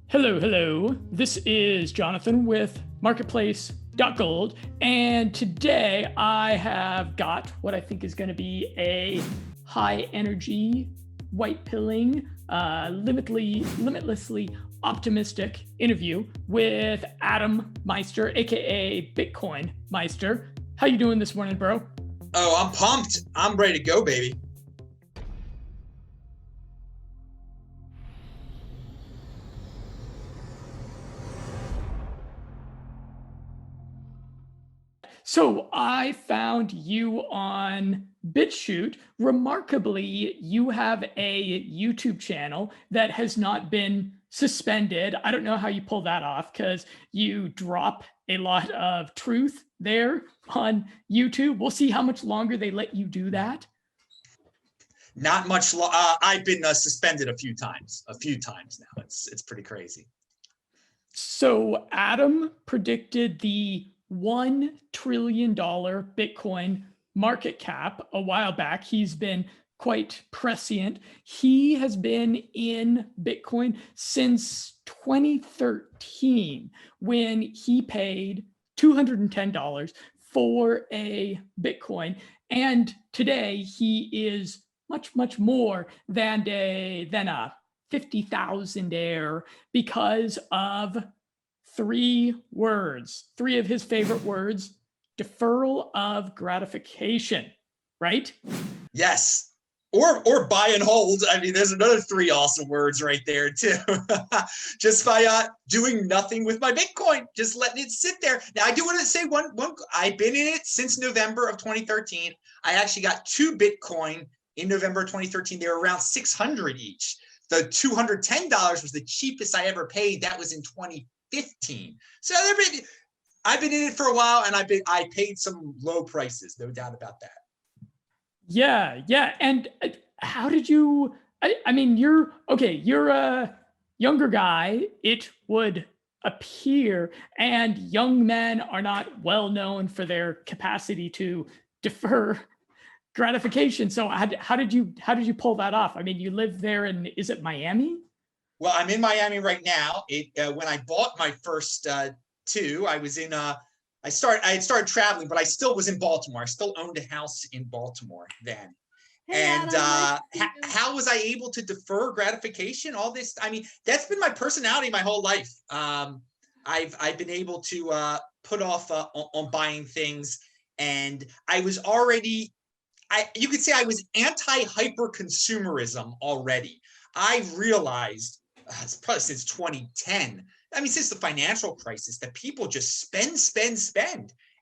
Hello, hello. This is Jonathan with Marketplace.gold, and today I have got what I think is going to be a high energy, white pilling, limitlessly optimistic interview with Adam Meister, aka BitcoinMeister. How you doing this morning, bro? Oh, I'm pumped. I'm ready to go, baby. So I found you on BitChute. Remarkably, you have a YouTube channel that has not been suspended. I don't know how you pull that off because you drop a lot of truth there on YouTube. We'll see how much longer they let you do that. Not much. I've been suspended a few times now. It's pretty crazy. So Adam predicted the $1 trillion Bitcoin market cap a while back. He's been quite prescient. He has been in Bitcoin since 2013 when he paid $210 for a Bitcoin. And today he is much more than a 50,000-aire because of three of his favorite words: deferral of gratification, right? Yes. Or buy and hold. I mean, there's another three awesome words right there too. Just by doing nothing with my Bitcoin, just letting it sit there. Now, I do want to say one. I've been in it since November of 2013. I actually got 2 Bitcoin in November 2013. They were around 600 each. The $210 was the cheapest I ever paid. That was in 2015. So I've been in it for a while, and I paid some low prices, no doubt about that. Yeah. And how did you, I mean, you're a younger guy, it would appear, and young men are not well known for their capacity to defer gratification. So how did you pull that off? I mean, you live there in, is it Miami? Well, I'm in Miami right now. When I bought my first 2, I was in I had started traveling, but I still was in Baltimore. I still owned a house in Baltimore then. Hey, and Adam, how was I able to defer gratification? All this, I mean, that's been my personality my whole life. I've been able to put off on buying things, and I was already, you could say I was anti-hyper consumerism already. I realized it's probably since 2010. I mean, since the financial crisis, that people just spend.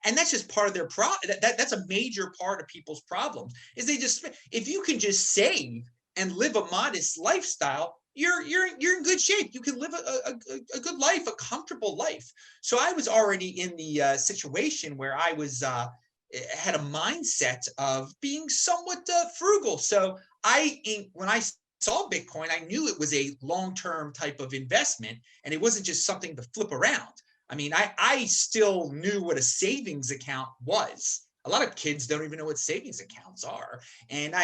And that's just part of their problem. That's a major part of people's problems, is they just, if you can just save and live a modest lifestyle, you're in good shape. You can live a good life, a comfortable life. So I was already in the situation where I was had a mindset of being somewhat frugal. So when I saw Bitcoin, I knew it was a long-term type of investment, and it wasn't just something to flip around. I mean, I still knew what a savings account was. A lot of kids don't even know what savings accounts are. And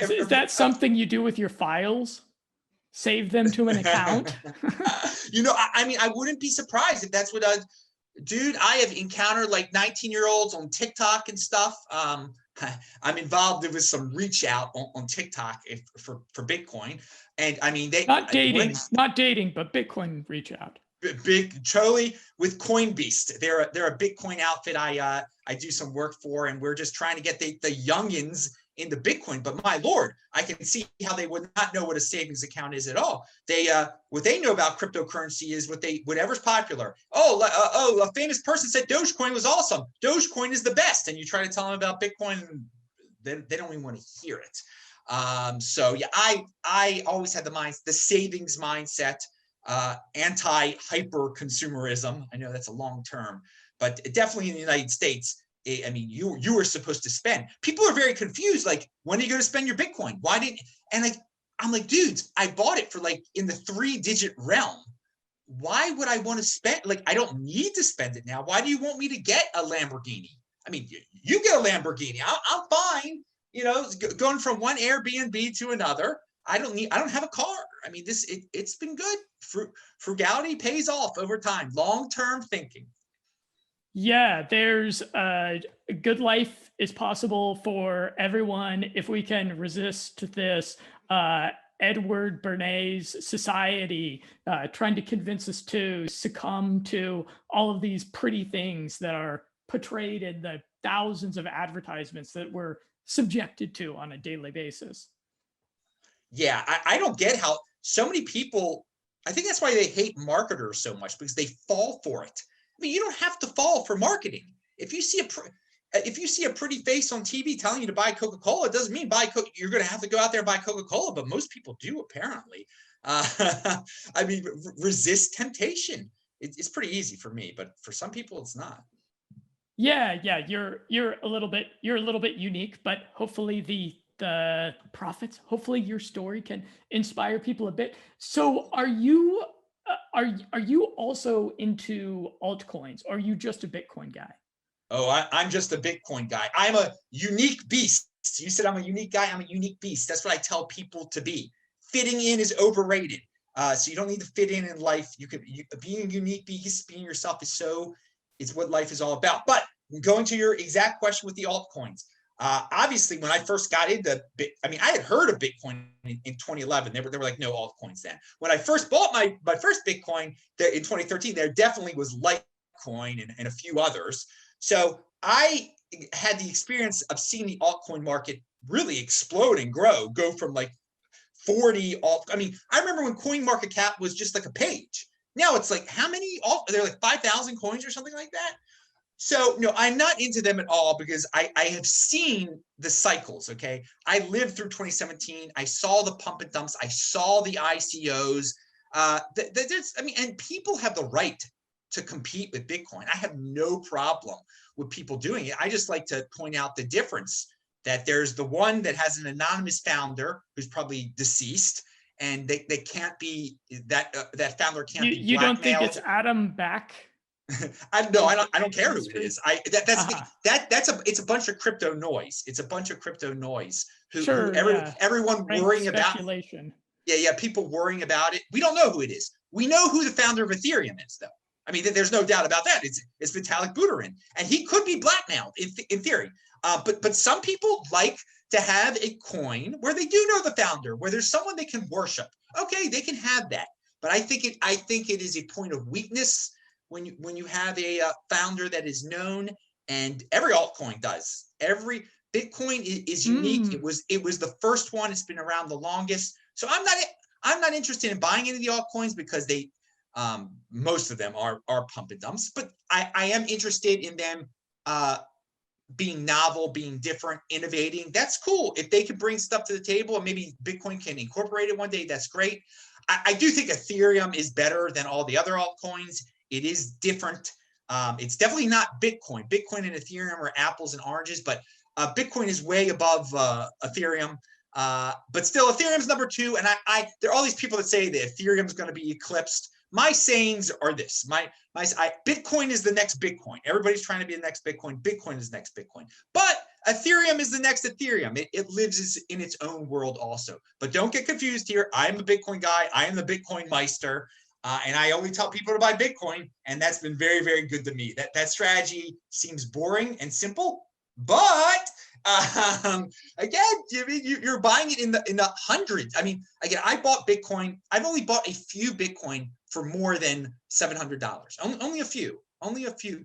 is that something you do with your files? Save them to an account? I mean, I wouldn't be surprised if that's what dude, I have encountered like 19-year-olds on TikTok and stuff. I'm involved with some reach out on TikTok for Bitcoin. And I mean, not dating, but Bitcoin reach out. Big Charlie with Coinbeast. They're a Bitcoin outfit I do some work for, and we're just trying to get the youngins into Bitcoin. But my Lord, I can see how they would not know what a savings account is at all. They what they know about cryptocurrency is whatever's popular. A famous person said Dogecoin was awesome. Dogecoin is the best, and you try to tell them about Bitcoin, and they don't even want to hear it. So yeah, I always had the savings mindset. Anti-hyper consumerism. I know that's a long term, but definitely in the United States, I mean, you were supposed to spend. People are very confused. Like, when are you going to spend your Bitcoin? Why didn't? And I'm like, dudes, I bought it for like in the 3-digit realm. Why would I want to spend? Like, I don't need to spend it now. Why do you want me to get a Lamborghini? I mean, you get a Lamborghini. I'm fine. You know, going from one Airbnb to another. I don't have a car. I mean, it's been good. Frugality pays off over time. Long-term thinking. Yeah, there's a good life is possible for everyone if we can resist this Edward Bernays society trying to convince us to succumb to all of these pretty things that are portrayed in the thousands of advertisements that we're subjected to on a daily basis. Yeah, I don't get how so many people, I think that's why they hate marketers so much, because they fall for it. I mean, you don't have to fall for marketing. If you see a pretty face on TV telling you to buy Coca-Cola, it doesn't mean you're going to have to go out there and buy Coca-Cola, but most people do apparently. I mean, resist temptation. It's pretty easy for me, but for some people it's not. Yeah, you're a little bit unique, but hopefully the profits, hopefully your story can inspire people a bit. So are you also into altcoins, or are you just a Bitcoin guy? Oh, I'm just a Bitcoin guy. I'm a unique beast. You said I'm a unique guy. I'm a unique beast. That's what I tell people to be. Fitting in is overrated. So you don't need to fit in life. Being a unique beast, being yourself is what life is all about. But going to your exact question with the altcoins, obviously when I first got into I had heard of Bitcoin in 2011. They were like no altcoins then. When I first bought my first Bitcoin in 2013, there definitely was Litecoin and a few others. So I had the experience of seeing the altcoin market really explode and go from like 40 alt. I mean, I remember when CoinMarketCap was just like a page. Now it's like how many they're like 5,000 coins or something like that. So no, I'm not into them at all because I have seen the cycles. Okay, I lived through 2017. I saw the pump and dumps. I saw the ICOs. And people have the right to compete with Bitcoin. I have no problem with people doing it. I just like to point out the difference that there's the one that has an anonymous founder who's probably deceased, and they can't be that founder can't be blackmailed. You don't think it's Adam Back? I don't care who it is. It's a bunch of crypto noise. It's a bunch of crypto noise. Everyone worrying about speculation. Yeah, people worrying about it. We don't know who it is. We know who the founder of Ethereum is, though. I mean, there's no doubt about that. It's Vitalik Buterin, and he could be blackmailed in theory. But some people like to have a coin where they do know the founder, where there's someone they can worship. Okay, they can have that. But I think it is a point of weakness when you have a founder that is known, and every altcoin does. Every Bitcoin is unique. It was the first one. It's been around the longest. So I'm not interested in buying any of the altcoins because they most of them are pump and dumps. But I am interested in them being novel, being different, innovating. That's cool. If they can bring stuff to the table and maybe Bitcoin can incorporate it one day, that's great. I do think Ethereum is better than all the other altcoins. It is different. It's definitely not Bitcoin. Bitcoin and Ethereum are apples and oranges, but Bitcoin is way above Ethereum. But still, Ethereum's number 2. And there are all these people that say that Ethereum is going to be eclipsed. My sayings are this: Bitcoin is the next Bitcoin. Everybody's trying to be the next Bitcoin. Bitcoin is the next Bitcoin. But Ethereum is the next Ethereum. It lives in its own world also. But don't get confused here. I'm a Bitcoin guy. I am the BitcoinMeister. And I only tell people to buy Bitcoin. And that's been very, very good to me. That strategy seems boring and simple. But again, Jimmy, you're buying it in the hundreds. I mean, again, I bought Bitcoin. I've only bought a few Bitcoin for more than $700. Only a few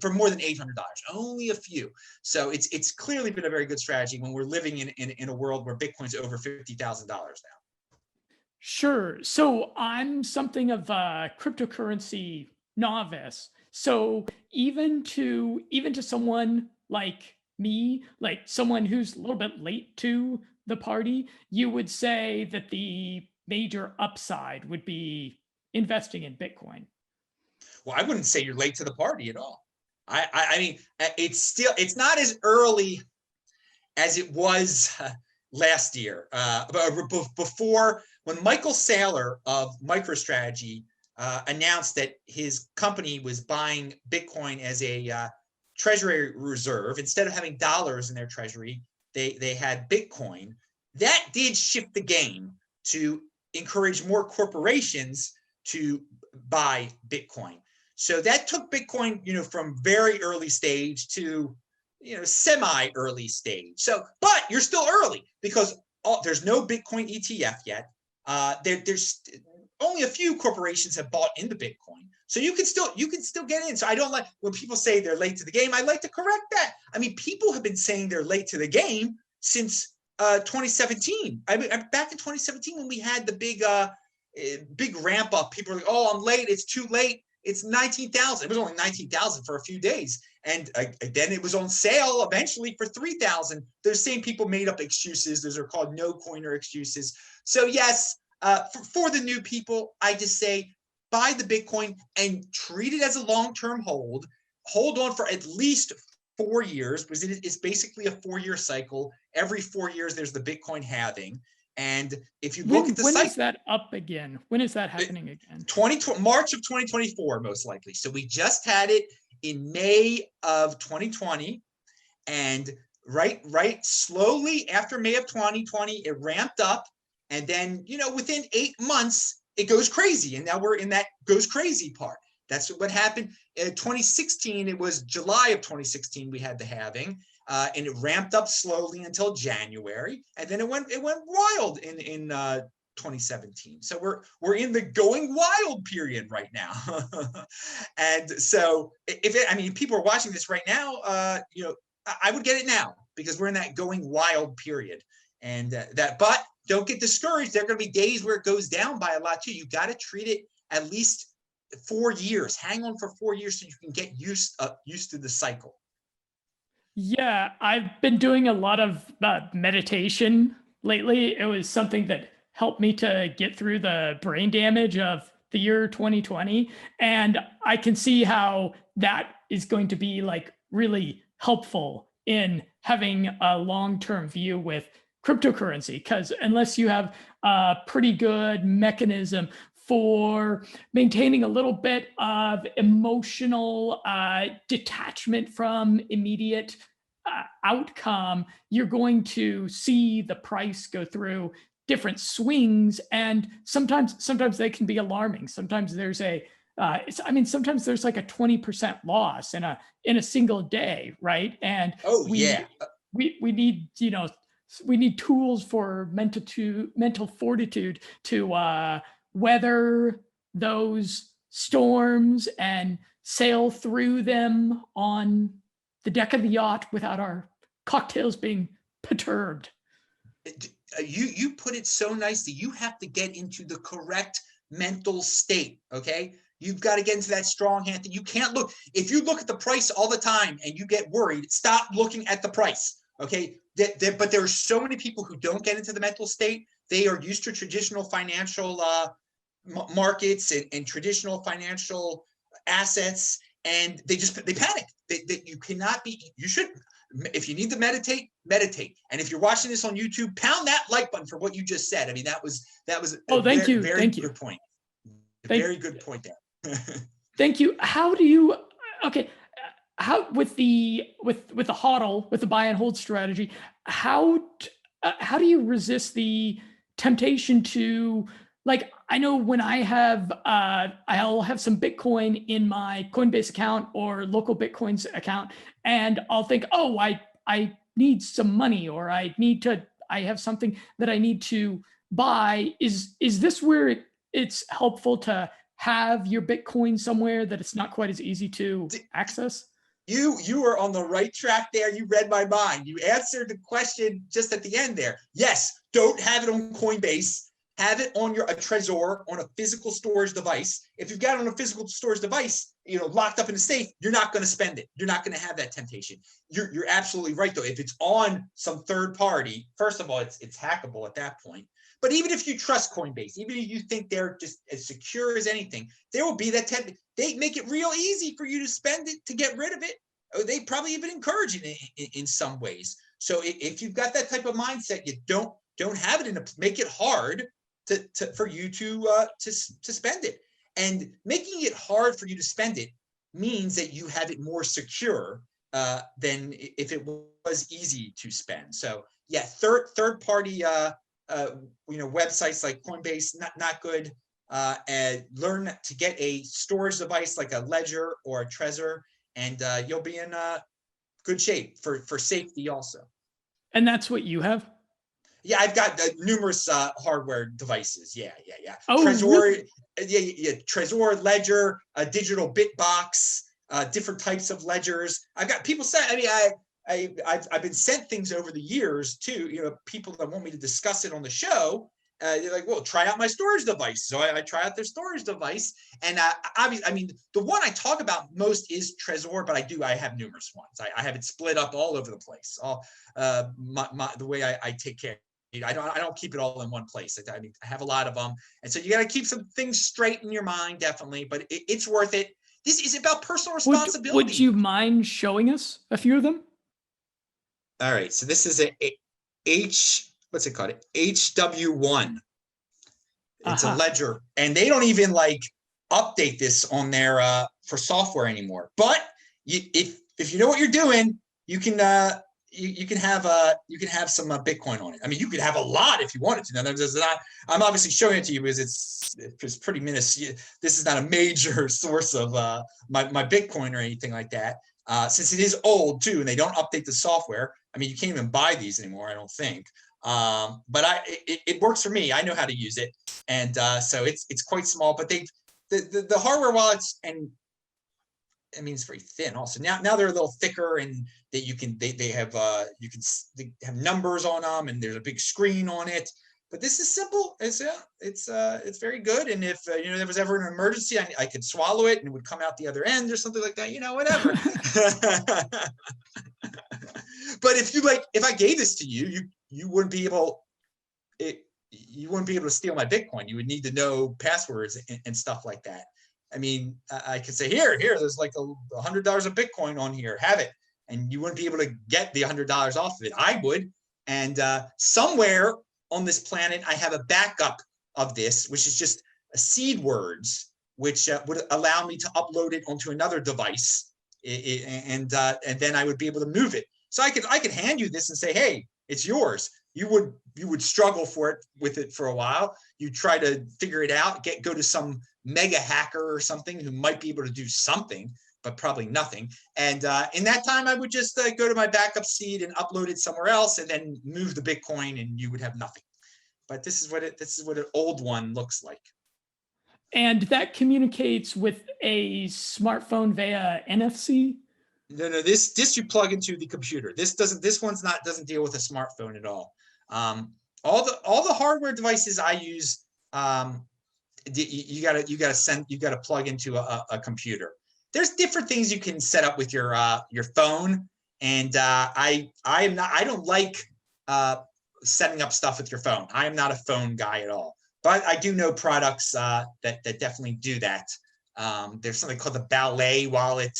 for more than $800. Only a few. So it's clearly been a very good strategy when we're living in a world where Bitcoin's over $50,000 now. Sure. So I'm something of a cryptocurrency novice. So even to someone like me, like someone who's a little bit late to the party, you would say that the major upside would be investing in Bitcoin. Well, I wouldn't say you're late to the party at all. I mean, it's not as early as it was last year. Before, when Michael Saylor of MicroStrategy announced that his company was buying Bitcoin as a treasury reserve, instead of having dollars in their treasury, they had Bitcoin. That did shift the game to encourage more corporations to buy Bitcoin. So that took Bitcoin, from very early stage to, semi-early stage. So, but you're still early because there's no Bitcoin ETF yet. There's only a few corporations have bought into Bitcoin. So you can still get in. So I don't like when people say they're late to the game. I like to correct that. I mean, people have been saying they're late to the game since 2017. I mean, back in 2017 when we had the big ramp up, people were like, "Oh, I'm late. It's too late. It's 19,000." It was only 19,000 for a few days, and then it was on sale eventually for 3,000. Those same people made up excuses. Those are called no coiner excuses. So yes, for the new people, I just say buy the Bitcoin and treat it as a long-term hold. Hold on for at least 4 years because it's basically a 4-year cycle. Every 4 years, there's the Bitcoin halving. And if you look at the when cycle, is that up again? When is that happening again? March of 2024, most likely. So we just had it in May of 2020, and right slowly after May of 2020, it ramped up, and then within 8 months it goes crazy, and now we're in that goes crazy part. That's what happened in 2016. It was July of 2016 we had the halving. And it ramped up slowly until January, and then it went wild in 2017. So we're in the going wild period right now. And so if people are watching this right now, I would get it now because we're in that going wild period. And but don't get discouraged. There are going to be days where it goes down by a lot too. You got to treat it at least 4 years. Hang on for 4 years so you can get used to the cycle. Yeah, I've been doing a lot of meditation lately. It was something that helped me to get through the brain damage of the year 2020. And I can see how that is going to be like really helpful in having a long-term view with cryptocurrency. Because unless you have a pretty good mechanism for maintaining a little bit of emotional detachment from immediate outcome, you're going to see the price go through different swings, and sometimes they can be alarming. Sometimes there's sometimes there's like a 20% loss in a single day, right? And we need we need tools for mental fortitude to weather those storms and sail through them on the deck of the yacht without our cocktails being perturbed. You put it so nicely. You have to get into the correct mental state, okay? You've got to get into that strong hand thing. You can't look. If you look at the price all the time and you get worried, stop looking at the price, okay? But there are so many people who don't get into the mental state. They are used to traditional financial markets and traditional financial assets, and they panic. You cannot be. You should. If you need to meditate. And if you're watching this on YouTube, pound that like button for what you just said. I mean, that was. Oh, thank you. Very good point. Very good point there. Thank you. How do you? Okay. How with the HODL, with the buy and hold strategy? How do you resist the temptation to, like, I know when I have, I'll have some Bitcoin in my Coinbase account or local Bitcoins account, and I'll think, oh, I need some money, or I have something that I need to buy. Is this where it's helpful to have your Bitcoin somewhere that it's not quite as easy to access? You are on the right track there. You read my mind. You answered the question just at the end there. Yes, don't have it on Coinbase. Have it on a Trezor, on a physical storage device. If you've got it on a physical storage device, locked up in a safe, you're not going to spend it. You're not going to have that temptation. You're absolutely right, though. If it's on some third party, first of all, it's hackable at that point. But even if you trust Coinbase, even if you think they're just as secure as anything, there will be that they make it real easy for you to spend it, to get rid of it. They probably even encourage it in some ways. So if you've got that type of mindset, you don't have it make it hard for you to spend it. And making it hard for you to spend it means that you have it more secure than if it was easy to spend. So yeah, third party websites like Coinbase, not good. And learn to get a storage device like a Ledger or a Trezor, and you'll be in good shape for safety also. And that's what you have? Yeah, I've got numerous hardware devices. Yeah. Oh, Trezor, really? yeah. Trezor, Ledger, a digital Bitbox, different types of ledgers. I've got people say. I mean, I've been sent things over the years too. People that want me to discuss it on the show. They're like, well, try out my storage device. So I try out their storage device, and obviously, I mean, the one I talk about most is Trezor, but I have numerous ones. I have it split up all over the place. All the way I take care. I don't keep it all in one place. I mean, I have a lot of them, and so you got to keep some things straight in your mind, definitely. But it's worth it. This is about personal responsibility. Would you mind showing us a few of them? All right. So this is what's it called? HW1. It's a ledger, and they don't even like update this on their for software anymore. But if you know what you're doing, you can have some Bitcoin on it. I mean, you could have a lot if you wanted to. Now, I'm obviously showing it to you because it's pretty minuscule. This is not a major source of my Bitcoin or anything like that. Since it is old too, and they don't update the software. I mean, you can't even buy these anymore, I don't think. But it works for me. I know how to use it, and so it's quite small. But the hardware wallets, and I mean, it's very thin. Also, now they're a little thicker, and that they have numbers on them, and there's a big screen on it. But this is simple. It's very good. And if there was ever an emergency, I could swallow it and it would come out the other end or something like that. Whatever. But if I gave this to you, you wouldn't be able to steal my Bitcoin. You would need to know passwords and stuff like that. I mean, I could say, here, there's like $100 of Bitcoin on here, have it. And you wouldn't be able to get the $100 off of it. I would. And somewhere on this planet, I have a backup of this, which is just seed words, which would allow me to upload it onto another device. And then I would be able to move it. So I could hand you this and say, hey, it's yours. You would struggle with it for a while. You try to figure it out, go to some mega hacker or something who might be able to do something, but probably nothing. And in that time, I would just go to my backup seed and upload it somewhere else, and then move the Bitcoin, and you would have nothing. But this is what an old one looks like. And that communicates with a smartphone via NFC? No, this you plug into the computer. This doesn't deal with a smartphone at all. All the hardware devices I use, you gotta plug into a computer. There's different things you can set up with your phone, and I don't like setting up stuff with your phone. I am not a phone guy at all, but I do know products that definitely do that. There's something called the Ballet wallet.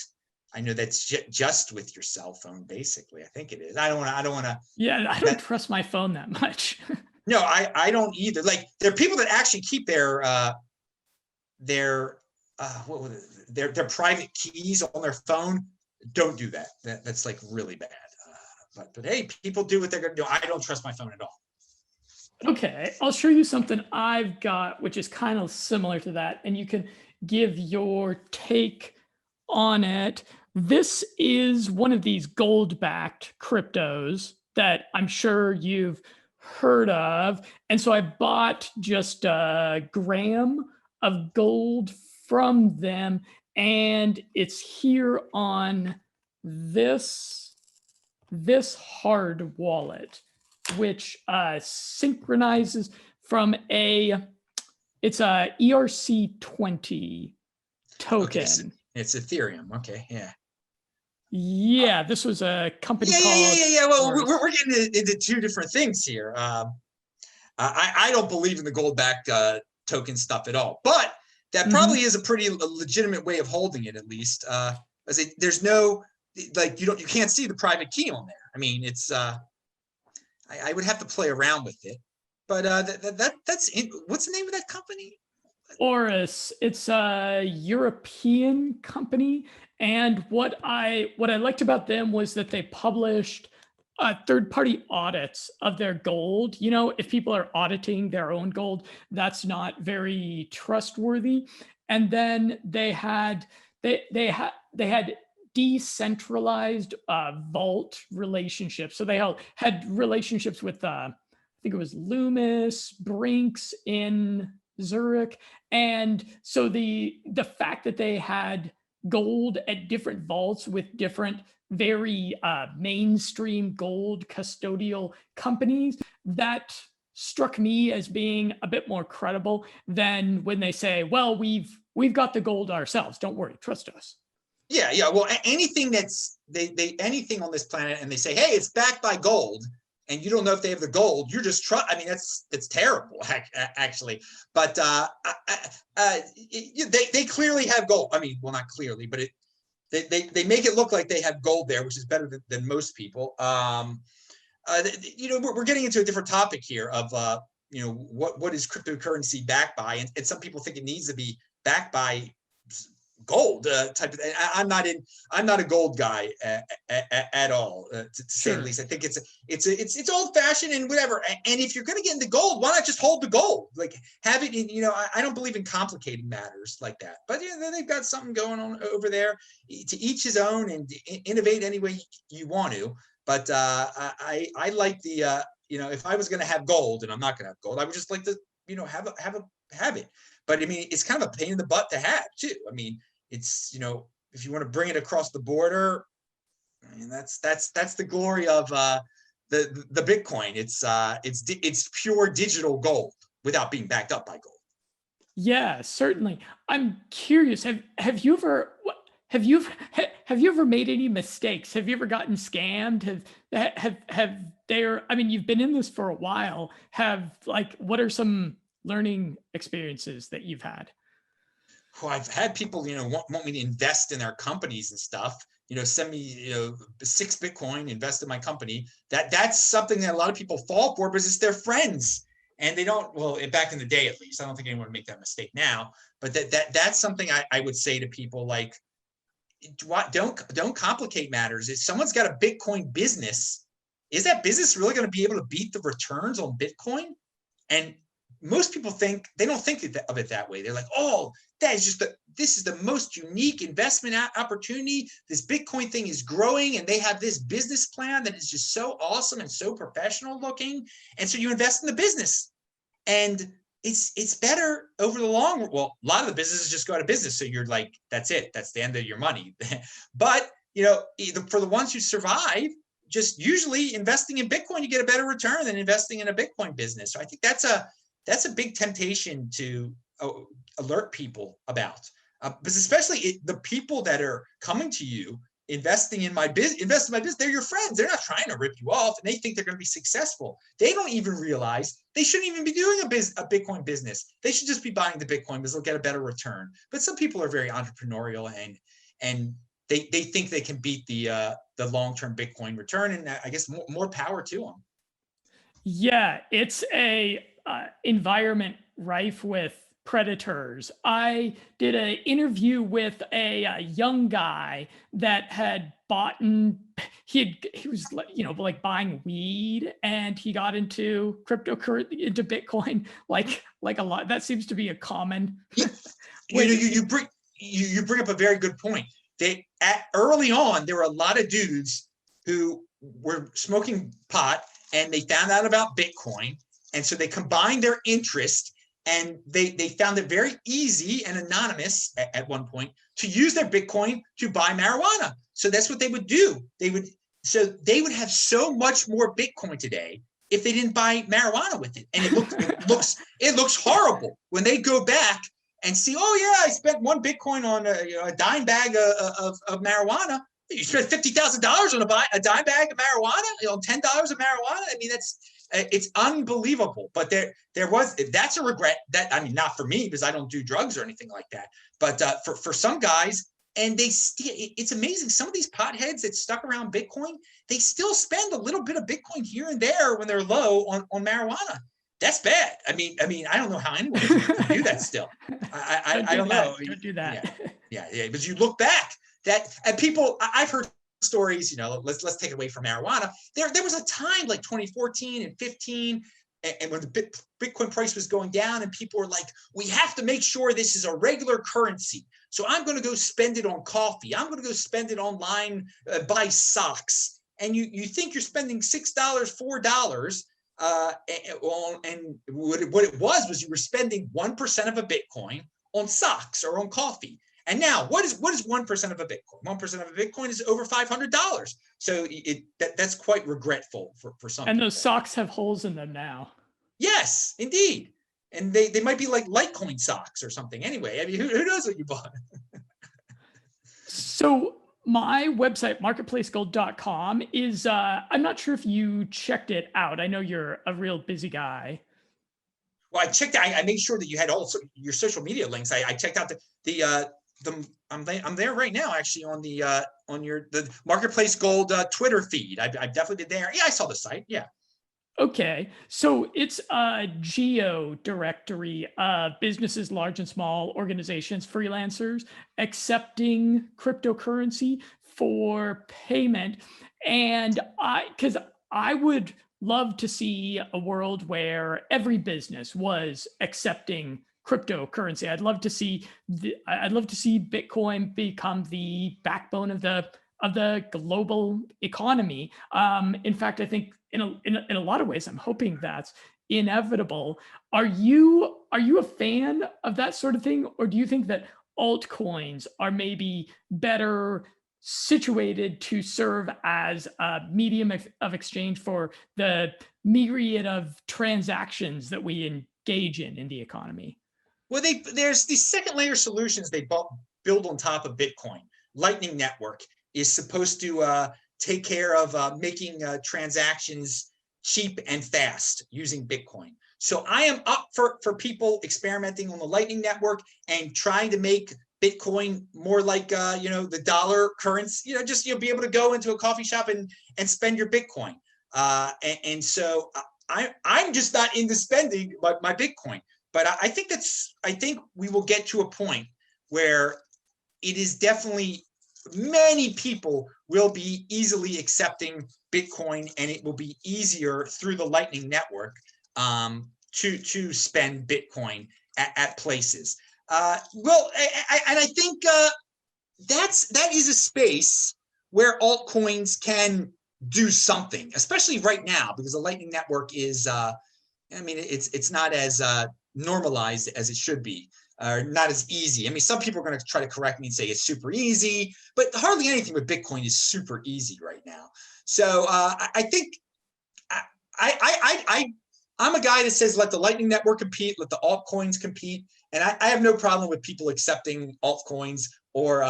I know that's just with your cell phone, basically. I think it is. I don't want to. Yeah, I don't trust my phone that much. No, I don't either. Like, there are people that actually keep their private keys on their phone. Don't do that. That's like really bad. But hey, people do what they're gonna do. I don't trust my phone at all. Okay, I'll show you something I've got, which is kind of similar to that, and you can give your take on it. This is one of these gold-backed cryptos that I'm sure you've heard of. And so I bought just a gram of gold from them, and it's here on this hard wallet, which synchronizes from it's a ERC20 token. Okay, so it's Ethereum. Okay, yeah. Yeah, this was a company called... Yeah. Well, we're getting into two different things here. I don't believe in the gold-backed token stuff at all, but that probably is a pretty legitimate way of holding it, at least. There's no, like, you can't see the private key on there. I mean, it's I would have to play around with it, but that's what's the name of that company? Oris. It's a European company, and what I liked about them was that they published third-party audits of their gold. You know, if people are auditing their own gold, that's not very trustworthy. And then they had decentralized vault relationships. So they had relationships with I think it was Loomis, Brinks in Zurich, and so the fact that they had gold at different vaults with different very mainstream gold custodial companies, that struck me as being a bit more credible than when they say, well, we've got the gold ourselves, don't worry, trust us. Yeah. Well, anything that's anything on this planet, and they say, hey, it's backed by gold, and you don't know if they have the gold, you're just I mean, that's terrible, actually. But they clearly have gold. I mean, well, not clearly, but they make it look like they have gold there, which is better than most people. We're getting into a different topic here of what is cryptocurrency backed by, and some people think it needs to be backed by gold type of thing. I'm not a gold guy at all, to say the least. I think it's old fashioned and whatever. And if you're going to get into gold, why not just hold the gold? Like, have it in, I don't believe in complicating matters like that. But they've got something going on over there. To each his own, and innovate any way you want to. But I like the if I was going to have gold, and I'm not going to have gold, I would just like to have it. But I mean, it's kind of a pain in the butt to have too. I mean, it's if you want to bring it across the border, I mean, that's the glory of the Bitcoin. It's pure digital gold without being backed up by gold. Yeah, certainly. I'm curious. Have you ever made any mistakes? Have you ever gotten scammed? Have there? I mean, you've been in this for a while. What are some learning experiences that you've had? Well, I've had people, want me to invest in their companies and stuff. Send me, 6 Bitcoin, invest in my company. That's something that a lot of people fall for because it's their friends, and they don't. Well, back in the day, at least, I don't think anyone would make that mistake now. But that's something I would say to people, like, don't complicate matters. If someone's got a Bitcoin business, is that business really going to be able to beat the returns on Bitcoin? And most people don't think of it that way. They're like, oh, this is the most unique investment opportunity. This Bitcoin thing is growing, and they have this business plan that is just so awesome and so professional looking. And so you invest in the business, and it's better over the long run. Well, a lot of the businesses just go out of business. So you're like, that's it. That's the end of your money. But, for the ones who survive, just usually investing in Bitcoin, you get a better return than investing in a Bitcoin business. So I think that's a big temptation to alert people about, because especially the people that are coming to you, investing in my business, they're your friends. They're not trying to rip you off, and they think they're going to be successful. They don't even realize they shouldn't even be doing a Bitcoin business. They should just be buying the Bitcoin because they'll get a better return. But some people are very entrepreneurial, and they think they can beat the long-term Bitcoin return, and I guess more power to them. Yeah, it's a environment rife with predators. I did an interview with a young guy that had bought he was like buying weed, and he got into cryptocurrency, into Bitcoin, like a lot. That seems to be a common. You bring up a very good point. Early on, there were a lot of dudes who were smoking pot, and they found out about Bitcoin, and so they combined their interest, and they found it very easy and anonymous at one point to use their Bitcoin to buy marijuana. So that's what they would do. They would have so much more Bitcoin today if they didn't buy marijuana with it. And it looks horrible when they go back and see, oh yeah, I spent 1 Bitcoin on a dime bag of marijuana. You spent $50,000 on a dime bag of marijuana, $10 of marijuana. I mean, it's unbelievable. But that's a regret. That, I mean, not for me, because I don't do drugs or anything like that. But for some guys, and it's amazing. Some of these potheads that stuck around Bitcoin, they still spend a little bit of Bitcoin here and there when they're low on marijuana. That's bad. I mean, I don't know how anyone can do that still. I don't know. Don't do that. Yeah. But you look back, and people, I've heard stories, let's take it away from marijuana. There was a time like 2014 and 15, and when the Bitcoin price was going down, and people were like, we have to make sure this is a regular currency. So I'm going to go spend it on coffee. I'm going to go spend it online, buy socks. And you think you're spending $6, $4, and what it was you were spending 1% of a Bitcoin on socks or on coffee. And now, what is 1% of a Bitcoin? 1% of a Bitcoin is over $500. So that's quite regretful for some. And those socks have holes in them now. Yes, indeed. And they might be like Litecoin socks or something. Anyway, I mean, who knows what you bought? So my website, marketplacegold.com, is, I'm not sure if you checked it out. I know you're a real busy guy. Well, I checked. I made sure that you had also your social media links. I checked out I'm there right now, actually, on the Marketplace Gold Twitter feed. I've definitely been there. Yeah, I saw the site. Yeah. Okay, so it's a geo directory of businesses, large and small, organizations, freelancers accepting cryptocurrency for payment. And because I would love to see a world where every business was accepting cryptocurrency. I'd love to see Bitcoin become the backbone of the global economy. In fact, I think in a lot of ways, I'm hoping that's inevitable. Are you a fan of that sort of thing, or do you think that altcoins are maybe better situated to serve as a medium of exchange for the myriad of transactions that we engage in the economy? Well, there's these second layer solutions they build on top of Bitcoin. Lightning Network is supposed to take care of making transactions cheap and fast using Bitcoin. So I am up for people experimenting on the Lightning Network and trying to make Bitcoin more like the dollar currency. Just be able to go into a coffee shop and spend your Bitcoin. And so I'm just not into spending my Bitcoin. But I think we will get to a point where it is definitely many people will be easily accepting Bitcoin, and it will be easier through the Lightning Network to spend Bitcoin at places. And I think that is a space where altcoins can do something, especially right now, because the Lightning Network is, it's not as normalized as it should be, or not as easy. I mean, some people are going to try to correct me and say it's super easy, but hardly anything with Bitcoin is super easy right now. So I think I'm a guy that says let the Lightning Network compete, let the altcoins compete, and I have no problem with people accepting altcoins or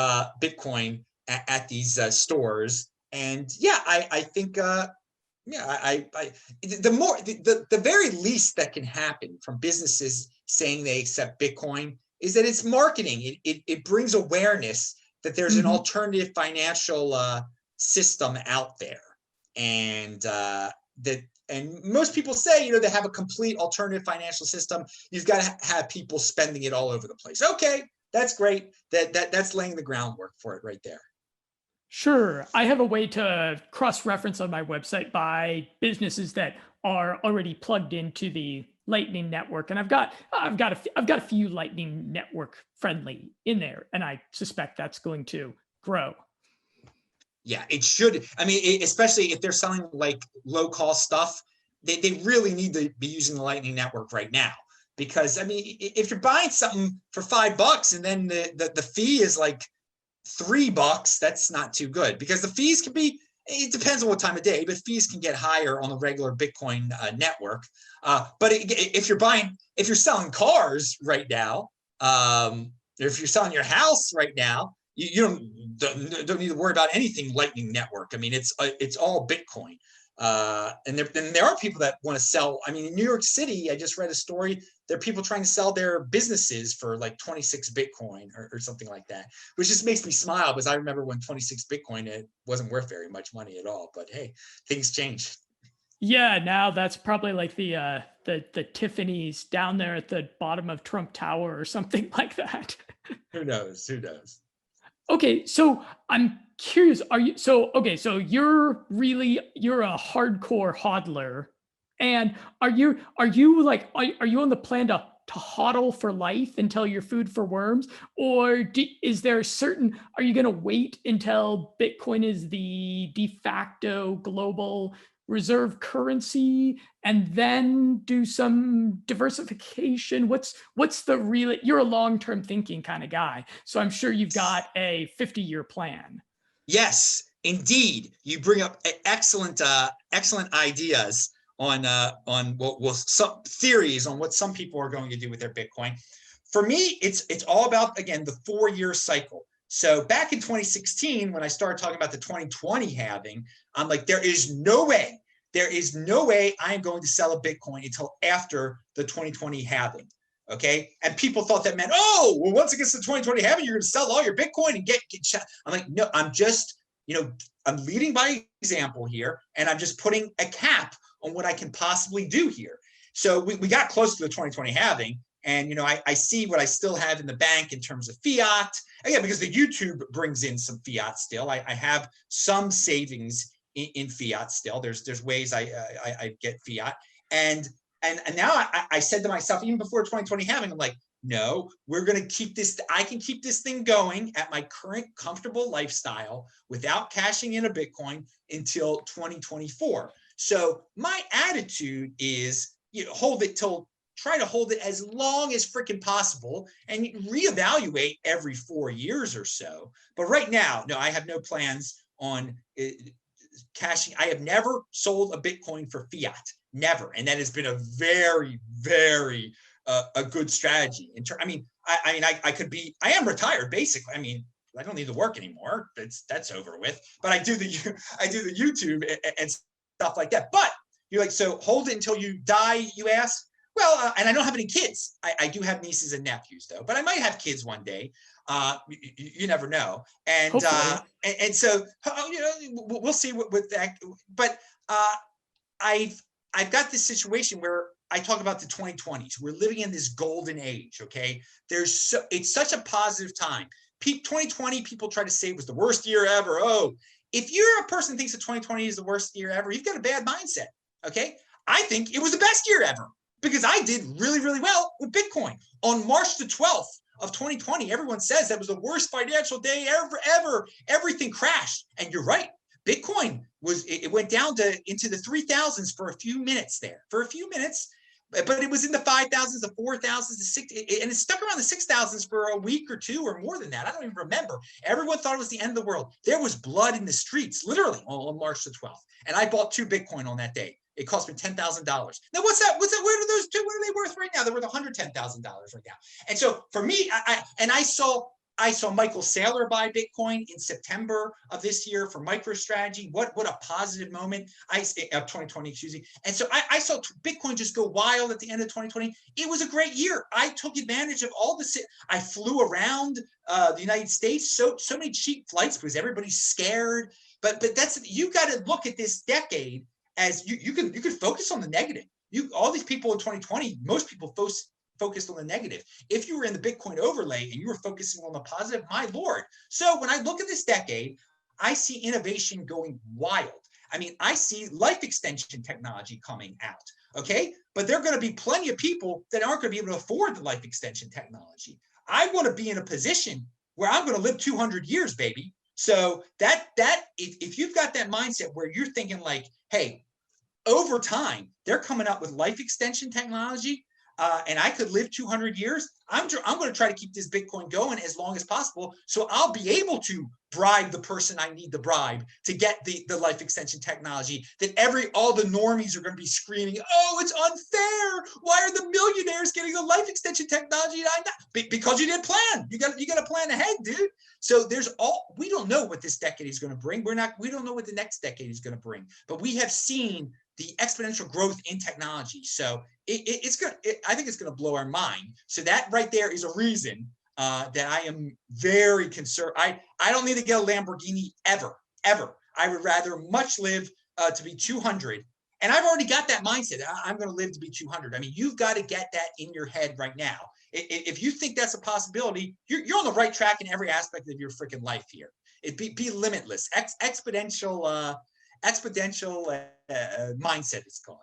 Bitcoin at these stores. And yeah, I think the very least that can happen from businesses saying they accept Bitcoin is that it's marketing. It brings awareness that there's an alternative financial system out there, and and most people say, they have a complete alternative financial system. You've got to have people spending it all over the place. Okay, that's great. That's laying the groundwork for it right there. Sure. I have a way to cross-reference on my website by businesses that are already plugged into the Lightning Network, and I've got a few Lightning Network friendly in there, and I suspect that's going to grow. Yeah, it should. I mean, especially if they're selling like low-cost stuff, they really need to be using the Lightning Network right now. Because I mean, if you're buying something for $5 and then the fee is like $3, that's not too good, because the fees can be, it depends on what time of day, but fees can get higher on the regular Bitcoin network. But if you're selling cars right now, if you're selling your house right now, you don't need to worry about anything Lightning Network. I mean, it's all Bitcoin. And there are people that want to sell. I mean, in New York City, I just read a story. There are people trying to sell their businesses for like 26 Bitcoin or something like that, which just makes me smile, because I remember when 26 Bitcoin, it wasn't worth very much money at all. But hey, things change. Yeah, now that's probably like the Tiffany's down there at the bottom of Trump Tower or something like that. Who knows? Okay, so I'm curious. Are you so okay? So you're a hardcore hodler, and are you like are you on the plan to hodl for life until you're food for worms, or is there a certain? Are you going to wait until Bitcoin is the de facto global reserve currency and then do some diversification? What's the real? You're a long-term thinking kind of guy, so I'm sure you've got a 50-year plan. Yes, indeed. You bring up excellent ideas on what some theories on what some people are going to do with their Bitcoin. For me, it's all about, again, the 4-year cycle. So back in 2016, when I started talking about the 2020 halving, I'm like, there is no way I am going to sell a Bitcoin until after the 2020 halving. Okay. And people thought that meant, oh, well, once it gets to 2020 halving, you're going to sell all your Bitcoin and get shot. I'm like, no, I'm just, I'm leading by example here, and I'm just putting a cap on what I can possibly do here. So we got close to the 2020 halving. And, I see what I still have in the bank in terms of fiat. Again, because the YouTube brings in some fiat still. I have some savings in fiat still. There's ways I get fiat. And now I said to myself, even before 2020 halving, I'm like, no, we're going to keep this. I can keep this thing going at my current comfortable lifestyle without cashing in a Bitcoin until 2024. So my attitude is, try to hold it as long as freaking possible and reevaluate every 4 years or so. But right now, no, I have no plans on cashing. I have never sold a Bitcoin for fiat, never. And that has been a very, very a good strategy. I am retired basically. I don't need to work anymore. That's over with. But I do the YouTube and stuff like that. But you're like, so hold it until you die, you ask? Well, and I don't have any kids. I do have nieces and nephews though, but I might have kids one day. You never know. And so we'll see what with that. But I've got this situation where I talk about the 2020s. We're living in this golden age. Okay, it's such a positive time. 2020, people try to say it was the worst year ever. Oh, if you're a person who thinks that 2020 is the worst year ever, you've got a bad mindset. Okay, I think it was the best year ever, because I did really, really well with Bitcoin. On March the 12th of 2020, everyone says that was the worst financial day ever. Everything crashed. And you're right. Bitcoin went down into the 3,000s for a few minutes there. But it was in the 5,000s, the 4,000s, the 6, and it stuck around the 6,000s for a week or two or more than that. I don't even remember. Everyone thought it was the end of the world. There was blood in the streets, literally, on March the 12th. And I bought 2 Bitcoin on that day. It cost me $10,000. Now, what's that? Where are those two? What are they worth right now? They're worth $110,000 right now. And so for me, I saw Michael Saylor buy Bitcoin in September of this year for MicroStrategy. What a positive moment. 2020, excuse me. And so I saw Bitcoin just go wild at the end of 2020. It was a great year. I took advantage of I flew around the United States, so many cheap flights because everybody's scared. But you got to look at this decade as you could focus on the negative. All these people in 2020, most people focused on the negative. If you were in the Bitcoin overlay and you were focusing on the positive, my Lord. So when I look at this decade, I see innovation going wild. I see life extension technology coming out. Okay. But there are going to be plenty of people that aren't going to be able to afford the life extension technology. I want to be in a position where I'm going to live 200 years, baby. So if you've got that mindset where you're thinking like, hey, over time, they're coming up with life extension technology, and I could live 200 years. I'm going to try to keep this Bitcoin going as long as possible, so I'll be able to bribe the person I need to bribe to get the life extension technology that all the normies are going to be screaming, oh, it's unfair. Why are the millionaires getting the life extension technology? Because you didn't plan. You got to plan ahead, dude. So we don't know what this decade is going to bring. We don't know what the next decade is going to bring, but we have seen the exponential growth in technology. So I think it's going to blow our mind. So that right there is a reason that I am very concerned. I don't need to get a Lamborghini ever. I would rather much live to be 200. And I've already got that mindset. I'm going to live to be 200. You've got to get that in your head right now. If you think that's a possibility, you're on the right track in every aspect of your freaking life here. Be limitless, exponential mindset. It's called.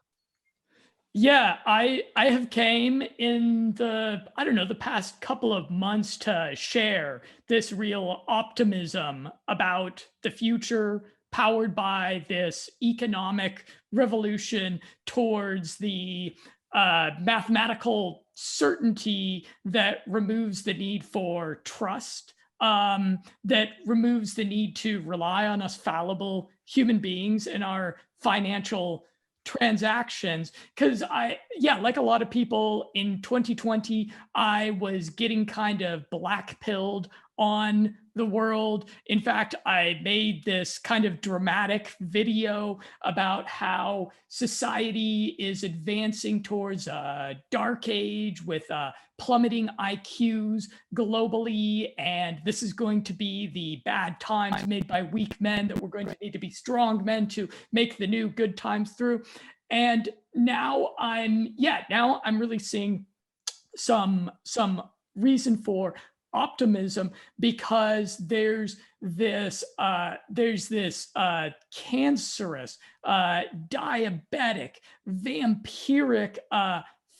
Yeah, I have came in the past couple of months to share this real optimism about the future, powered by this economic revolution towards the mathematical certainty that removes the need for trust, that removes the need to rely on us fallible human beings in our financial transactions. Because like a lot of people in 2020, I was getting kind of black pilled on the world. In fact, I made this kind of dramatic video about how society is advancing towards a dark age with plummeting IQs globally, and this is going to be the bad times made by weak men, that we're going to need to be strong men to make the new good times through. And now I'm really seeing some reason for optimism, because there's this cancerous, diabetic, vampiric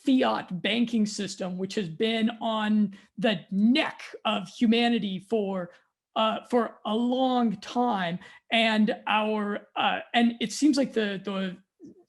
fiat banking system, which has been on the neck of humanity for a long time, and it seems like the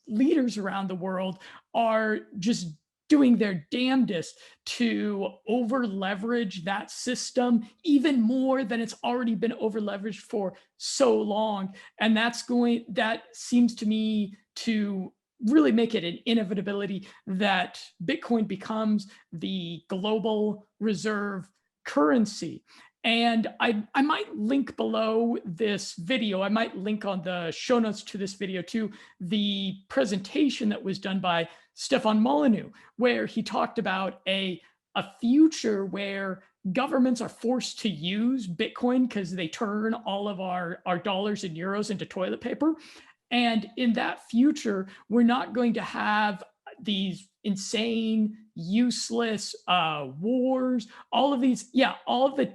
leaders around the world are just doing their damnedest to over leverage that system even more than it's already been over leveraged for so long. And that seems to me to really make it an inevitability that Bitcoin becomes the global reserve currency. And I might link below this video, I might link on the show notes to this video to the presentation that was done by Stefan Molyneux, where he talked about a future where governments are forced to use Bitcoin because they turn all of our dollars and euros into toilet paper. And in that future, we're not going to have these insane, useless wars, all of the,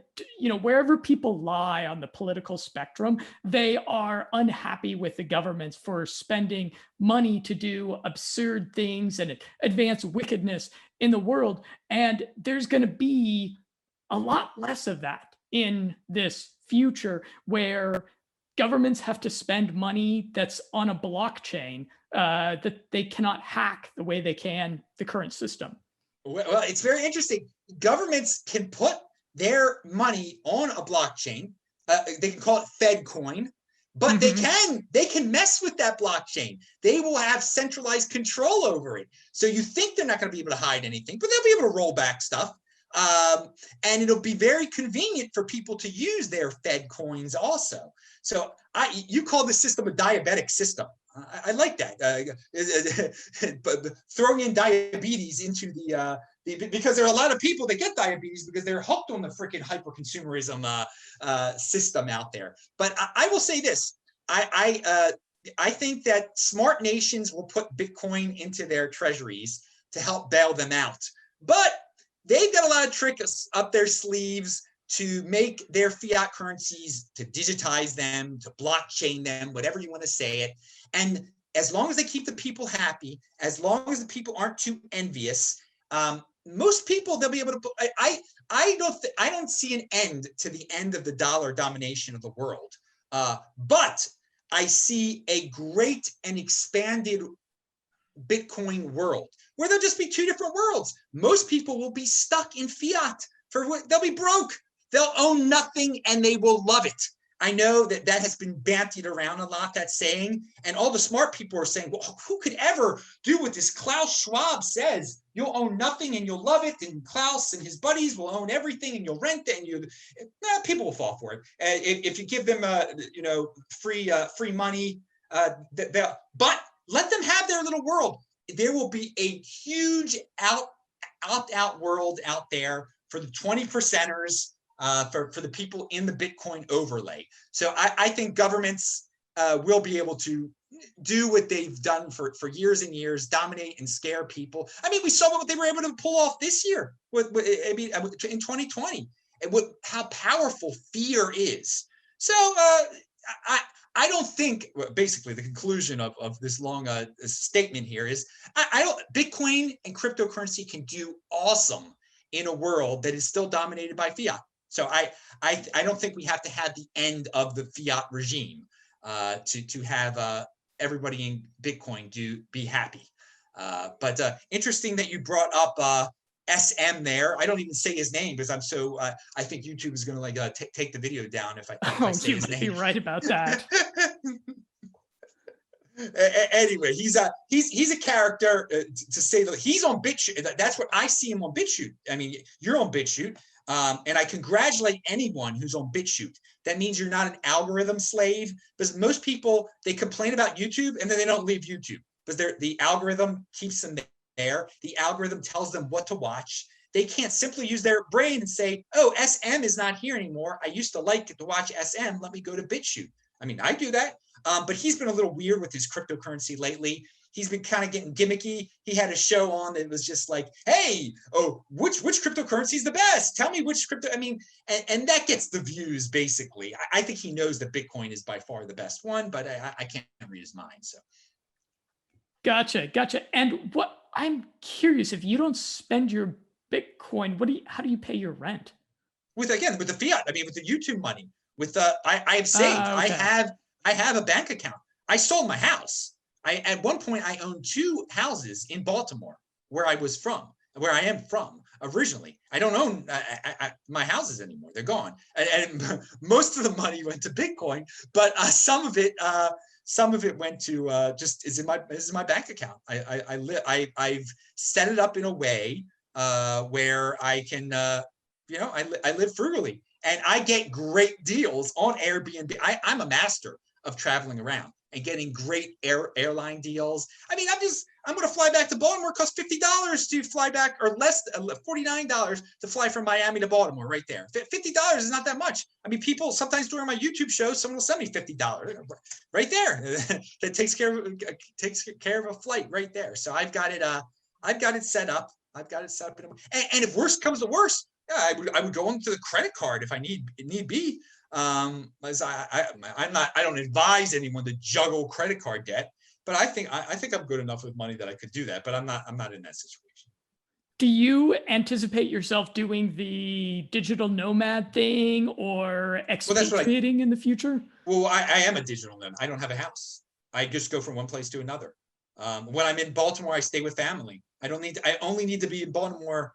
wherever people lie on the political spectrum, they are unhappy with the governments for spending money to do absurd things and advance wickedness in the world. And there's going to be a lot less of that in this future, where governments have to spend money that's on a blockchain that they cannot hack the way they can the current system. Well, it's very interesting. Governments can put their money on a blockchain. They can call it Fed coin, but mm-hmm. they can mess with that blockchain. They will have centralized control over it. So you think they're not going to be able to hide anything, but they'll be able to roll back stuff. And it'll be very convenient for people to use their Fed coins also. So you call this system a diabetic system. I like that. But throwing in diabetes into because there are a lot of people that get diabetes because they're hooked on the freaking hyper-consumerism system out there. But I will say this. I think that smart nations will put Bitcoin into their treasuries to help bail them out. But they've got a lot of tricks up their sleeves to make their fiat currencies, to digitize them, to blockchain them, whatever you want to say it. And as long as they keep the people happy, as long as the people aren't too envious, most people, they'll be able to. I don't see an end to the end of the dollar domination of the world, but I see a great and expanded Bitcoin world where there'll just be two different worlds. Most people will be stuck in fiat they'll be broke. They'll own nothing and they will love it. I know that has been bantied around a lot, that saying, and all the smart people are saying, well, who could ever do what this Klaus Schwab says? You'll own nothing and you'll love it, and Klaus and his buddies will own everything and you'll rent it, and people will fall for it. If you give them free money, but let them have their little world. There will be a huge opt-out world out there for the 20%ers, for the people in the Bitcoin overlay. So I think governments will be able to do what they've done for years and years, dominate and scare people. I mean, we saw what they were able to pull off this year I mean, in 2020, and how powerful fear is. So I don't think, basically the conclusion of this long statement here is, I don't, Bitcoin and cryptocurrency can do awesome in a world that is still dominated by fiat. So I don't think we have to have the end of the fiat regime to have everybody in Bitcoin be happy. But interesting that you brought up SM there. I don't even say his name because I'm so, I think YouTube is going to take the video down if I say his name. You're right about that. Anyway, he's a character, to say that he's on BitChute. That's what I see him on BitChute. I mean, you're on BitChute. And I congratulate anyone who's on BitChute. That means you're not an algorithm slave, because most people, they complain about YouTube and then they don't leave YouTube because the algorithm keeps them there. The algorithm tells them what to watch. They can't simply use their brain and say, oh, SM is not here anymore. I used to like to watch SM. Let me go to BitChute. I mean, I do that. But he's been a little weird with his cryptocurrency lately. He's been kind of getting gimmicky. He had a show on that was just like, hey, oh, which cryptocurrency is the best? Tell me which crypto. I mean, and that gets the views, basically. I think he knows that Bitcoin is by far the best one, but I can't read his mind. So. Gotcha. And what I'm curious, if you don't spend your Bitcoin, how do you pay your rent? With the fiat. I mean, with the YouTube money. With I have saved. Okay. I have a bank account. I sold my house. At one point I owned 2 houses in Baltimore, where I am from originally. I don't own my houses anymore. They're gone. And most of the money went to Bitcoin, but some of it went to just is in my bank account. I've set it up in a way where I can I live frugally, and I get great deals on Airbnb. I'm a master of traveling around and getting great airline deals. I mean, I'm going to fly back to Baltimore. It costs $50 to fly back, or less, $49 to fly from Miami to Baltimore, right there. $50 is not that much. I mean, people, sometimes during my YouTube shows, someone will send me $50 right there. That takes care of a flight right there. So I've got it set up. And if worst comes to worst, yeah, I would go into the credit card if I need be. As I don't advise anyone to juggle credit card debt, but I think I'm good enough with money that I could do that, but I'm not in that situation. Do you anticipate yourself doing the digital nomad thing or expatriating in the future? Well, I am a digital nomad. I don't have a house. I just go from one place to another. When I'm in Baltimore, I stay with family. I only need to be in Baltimore.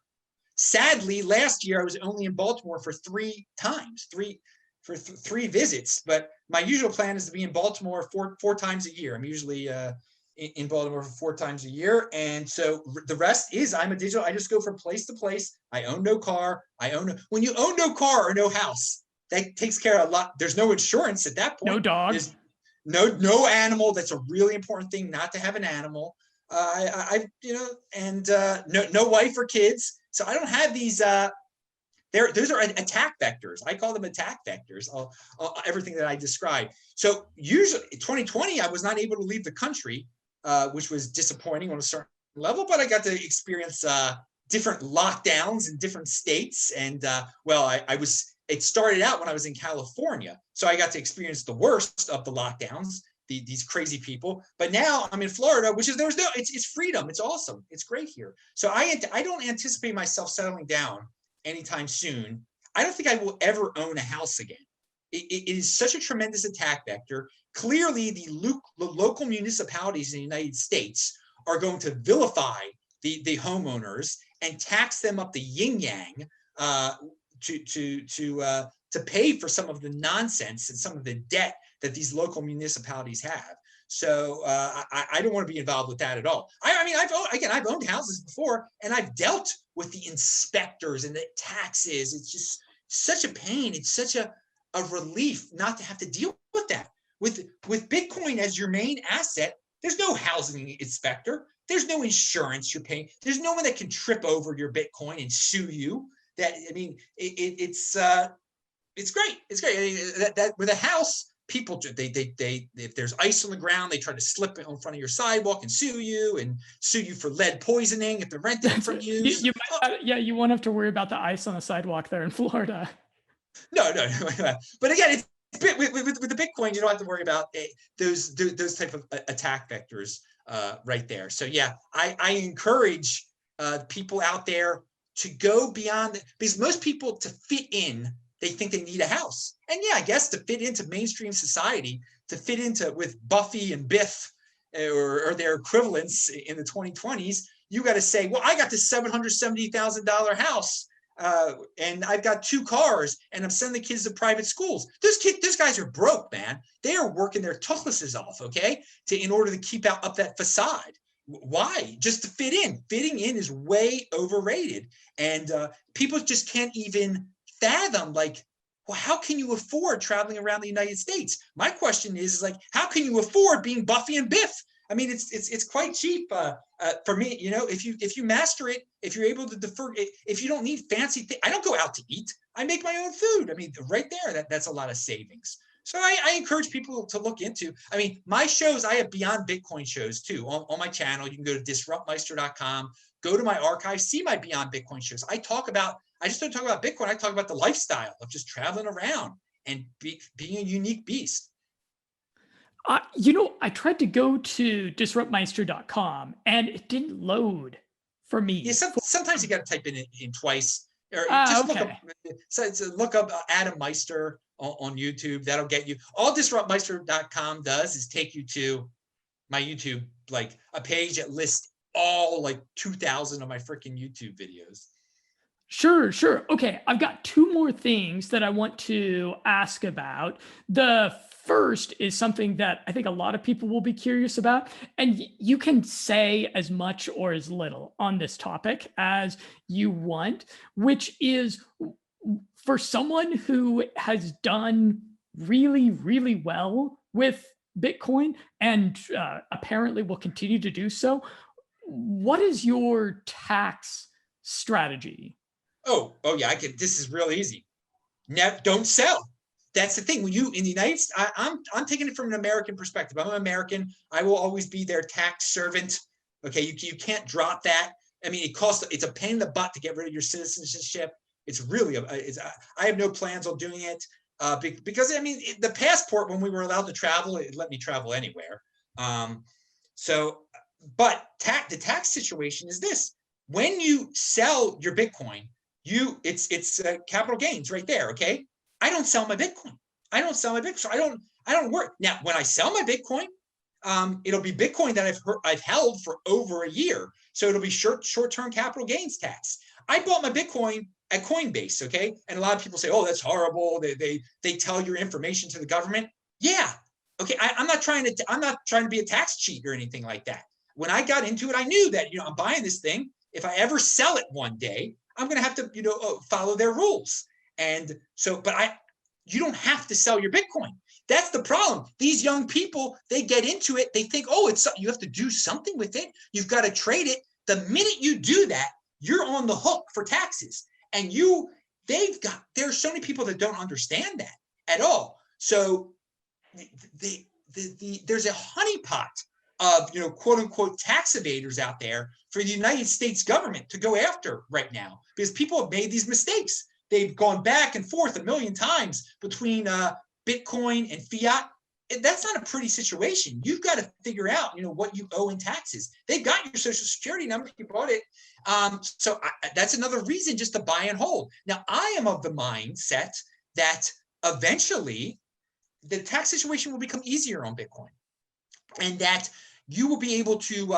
Sadly, last year I was only in Baltimore for 3 visits, but my usual plan is to be in Baltimore four times a year. I'm usually in Baltimore for 4 times a year, and so the rest is I'm a digital. I just go from place to place. I own no car. When you own no car or no house, that takes care of a lot. There's no insurance at that point. No dog. There's no animal. That's a really important thing, not to have an animal. No wife or kids. So I don't have these. Those are attack vectors. I call them attack vectors. Everything that I described. So usually, 2020, I was not able to leave the country, which was disappointing on a certain level. But I got to experience different lockdowns in different states, and It started out when I was in California, so I got to experience the worst of the lockdowns. These crazy people, but now I'm in Florida, which is it's freedom. It's awesome. It's great here. So I don't anticipate myself settling down anytime soon. I don't think I will ever own a house again. It is such a tremendous attack vector. Clearly, the local municipalities in the United States are going to vilify the homeowners and tax them up the yin yang to pay for some of the nonsense and some of the debt that these local municipalities have. So I don't want to be involved with that at all. I've owned houses before, and I've dealt with the inspectors and the taxes. It's just such a pain. It's such a relief not to have to deal with that. With Bitcoin as your main asset, there's no housing inspector. There's no insurance you're paying. There's no one that can trip over your Bitcoin and sue you. It's great. It's great. That with a house, people, if there's ice on the ground, they try to slip it in front of your sidewalk and sue you for lead poisoning if they're renting it from you. Yeah, you won't have to worry about the ice on the sidewalk there in Florida. No. But again, with the Bitcoin, you don't have to worry about those type of attack vectors right there. So yeah, I encourage people out there to go beyond, because most people, to fit in, they think they need a house. And yeah, I guess to fit into mainstream society, to fit into with Buffy and Biff or their equivalents in the 2020s, you got to say, well, I got this $770,000 house. And I've got 2 cars, and I'm sending the kids to private schools. Those guys are broke, man. They are working their toothlesses off, okay, in order to keep up that facade. Why? Just to fit in. Fitting in is way overrated, and people just can't even fathom, like, well, how can you afford traveling around the United States? My question is like, how can you afford being Buffy and Biff? I mean, it's quite cheap for me. You know, if you master it, if you're able to defer, if you don't need fancy things, I don't go out to eat. I make my own food. I mean, right there, that's a lot of savings. So I encourage people to look into. I mean, my shows, I have Beyond Bitcoin shows too on my channel. You can go to disruptmeister.com, go to my archive, see my Beyond Bitcoin shows. I just don't talk about Bitcoin. I talk about the lifestyle of just traveling around and being a unique beast. I tried to go to disruptmeister.com and it didn't load for me. Yeah, sometimes you got to type in twice, or just look up Adam Meister on YouTube. That'll get you. All disruptmeister.com does is take you to my YouTube, like a page that lists all like 2,000 of my freaking YouTube videos. Sure. Okay, I've got 2 more things that I want to ask about. The first is something that I think a lot of people will be curious about, and you can say as much or as little on this topic as you want, which is, for someone who has done really, really well with Bitcoin and apparently will continue to do so, what is your tax strategy? Oh yeah, this is real easy. Don't sell. That's the thing. When you in the United States, I'm taking it from an American perspective. I'm an American. I will always be their tax servant. Okay, you can't drop that. I mean, it's a pain in the butt to get rid of your citizenship. It's really I have no plans on doing it because I mean the passport, when we were allowed to travel, it let me travel anywhere. But the tax situation is this: when you sell your Bitcoin, it's capital gains right there. Okay. I don't sell my Bitcoin. So I don't work. Now, when I sell my Bitcoin, it'll be Bitcoin that I've held for over a year. So it'll be short-term capital gains tax. I bought my Bitcoin at Coinbase, okay? And a lot of people say, oh, that's horrible. They tell your information to the government. Yeah. Okay. I'm not trying to be a tax cheat or anything like that. When I got into it, I knew that, I'm buying this thing. If I ever sell it one day, I'm going to have to, follow their rules. And so, you don't have to sell your Bitcoin. That's the problem. These young people, they get into it. They think, oh, you have to do something with it. You've got to trade it. The minute you do that, you're on the hook for taxes. And there's so many people that don't understand that at all. So there's a honeypot of, quote unquote, tax evaders out there for the United States government to go after right now, because people have made these mistakes. They've gone back and forth a million times between Bitcoin and fiat. That's not a pretty situation. You've got to figure out, what you owe in taxes. They've got your social security number. You bought it. So that's another reason just to buy and hold. Now, I am of the mindset that eventually the tax situation will become easier on Bitcoin, and that you will be able to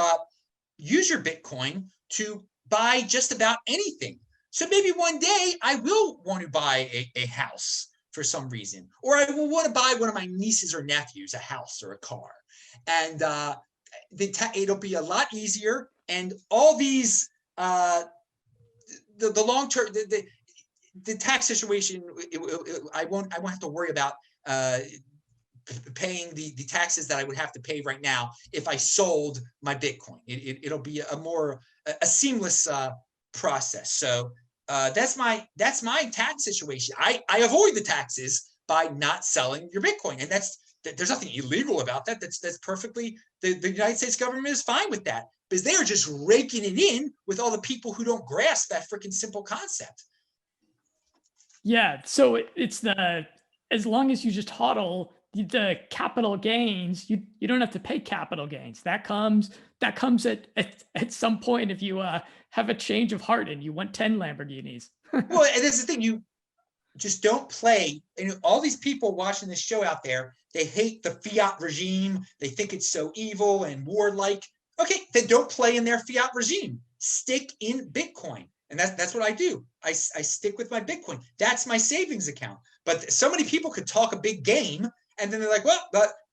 use your Bitcoin to buy just about anything. So maybe one day I will want to buy a house for some reason, or I will want to buy one of my nieces or nephews a house or a car, and it'll be a lot easier. And all these the long term the tax situation, I won't have to worry about paying the taxes that I would have to pay right now if I sold my Bitcoin. It'll be a seamless process. So that's my tax situation. I avoid the taxes, by not selling your Bitcoin. And there's nothing illegal about that. That's perfectly, the United States government is fine with that, because they're just raking it in with all the people who don't grasp that freaking simple concept. Yeah. So it's as long as you just HODL the capital gains, you don't have to pay capital gains. That comes at some point if you have a change of heart and you want 10 Lamborghinis. Well, and that's the thing, you just don't play. And all these people watching this show out there, they hate the fiat regime. They think it's so evil and warlike. Okay, then don't play in their fiat regime. Stick in Bitcoin. And that's what I do. I stick with my Bitcoin. That's my savings account. But so many people could talk a big game, and then they're like, well,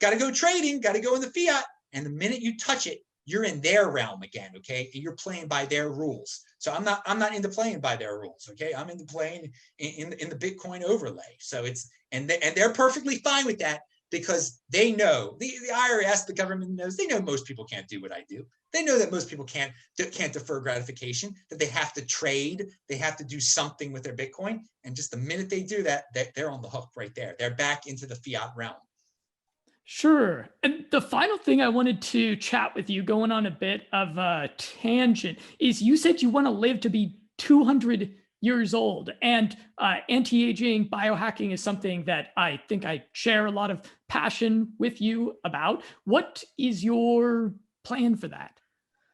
got to go trading, got to go in the fiat. And the minute you touch it, you're in their realm again, okay? And you're playing by their rules. So I'm not into playing by their rules, okay? I'm into playing in the Bitcoin overlay. So and they're perfectly fine with that, because they know, the IRS, the government knows, they know most people can't do what I do. They know that most people can't defer gratification, that they have to trade, they have to do something with their Bitcoin. And just the minute they do that, they're on the hook right there. They're back into the fiat realm. Sure. And the final thing I wanted to chat with you, going on a bit of a tangent, is you said you want to live to be 200 years old. And anti-aging, biohacking is something that I think I share a lot of passion with you about. What is your plan for that?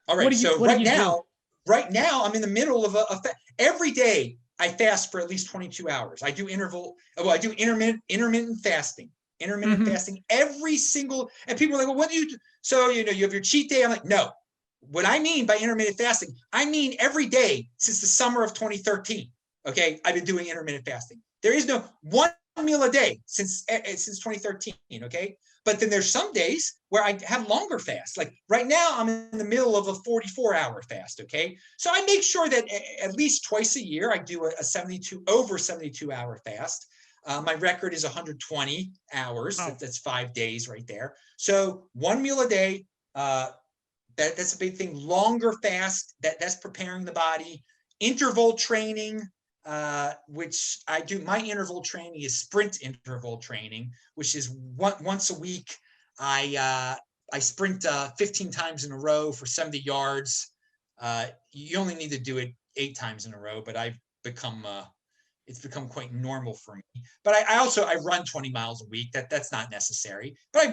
All right. So right now, I'm in the middle of every day I fast for at least 22 hours. I do intermittent fasting. Fasting every single, and people are like, well, what do you do? So, you have your cheat day. I'm like, no. What I mean by intermittent fasting, I mean every day since the summer of 2013. Okay, I've been doing intermittent fasting. There is no one meal a day since 2013. Okay, but then there's some days where I have longer fasts. Like right now, I'm in the middle of a 44-hour fast. Okay, so I make sure that at least twice a year I do a 72-hour fast. My record is 120 hours. Oh. That's 5 days right there. So one meal a day. That's a big thing. Longer fast. That's preparing the body. Interval training, which I do. My interval training is sprint interval training, which is once a week. I sprint 15 times in a row for 70 yards. You only need to do it 8 times in a row, but I've become it's become quite normal for me. But I run 20 miles a week. That's not necessary. But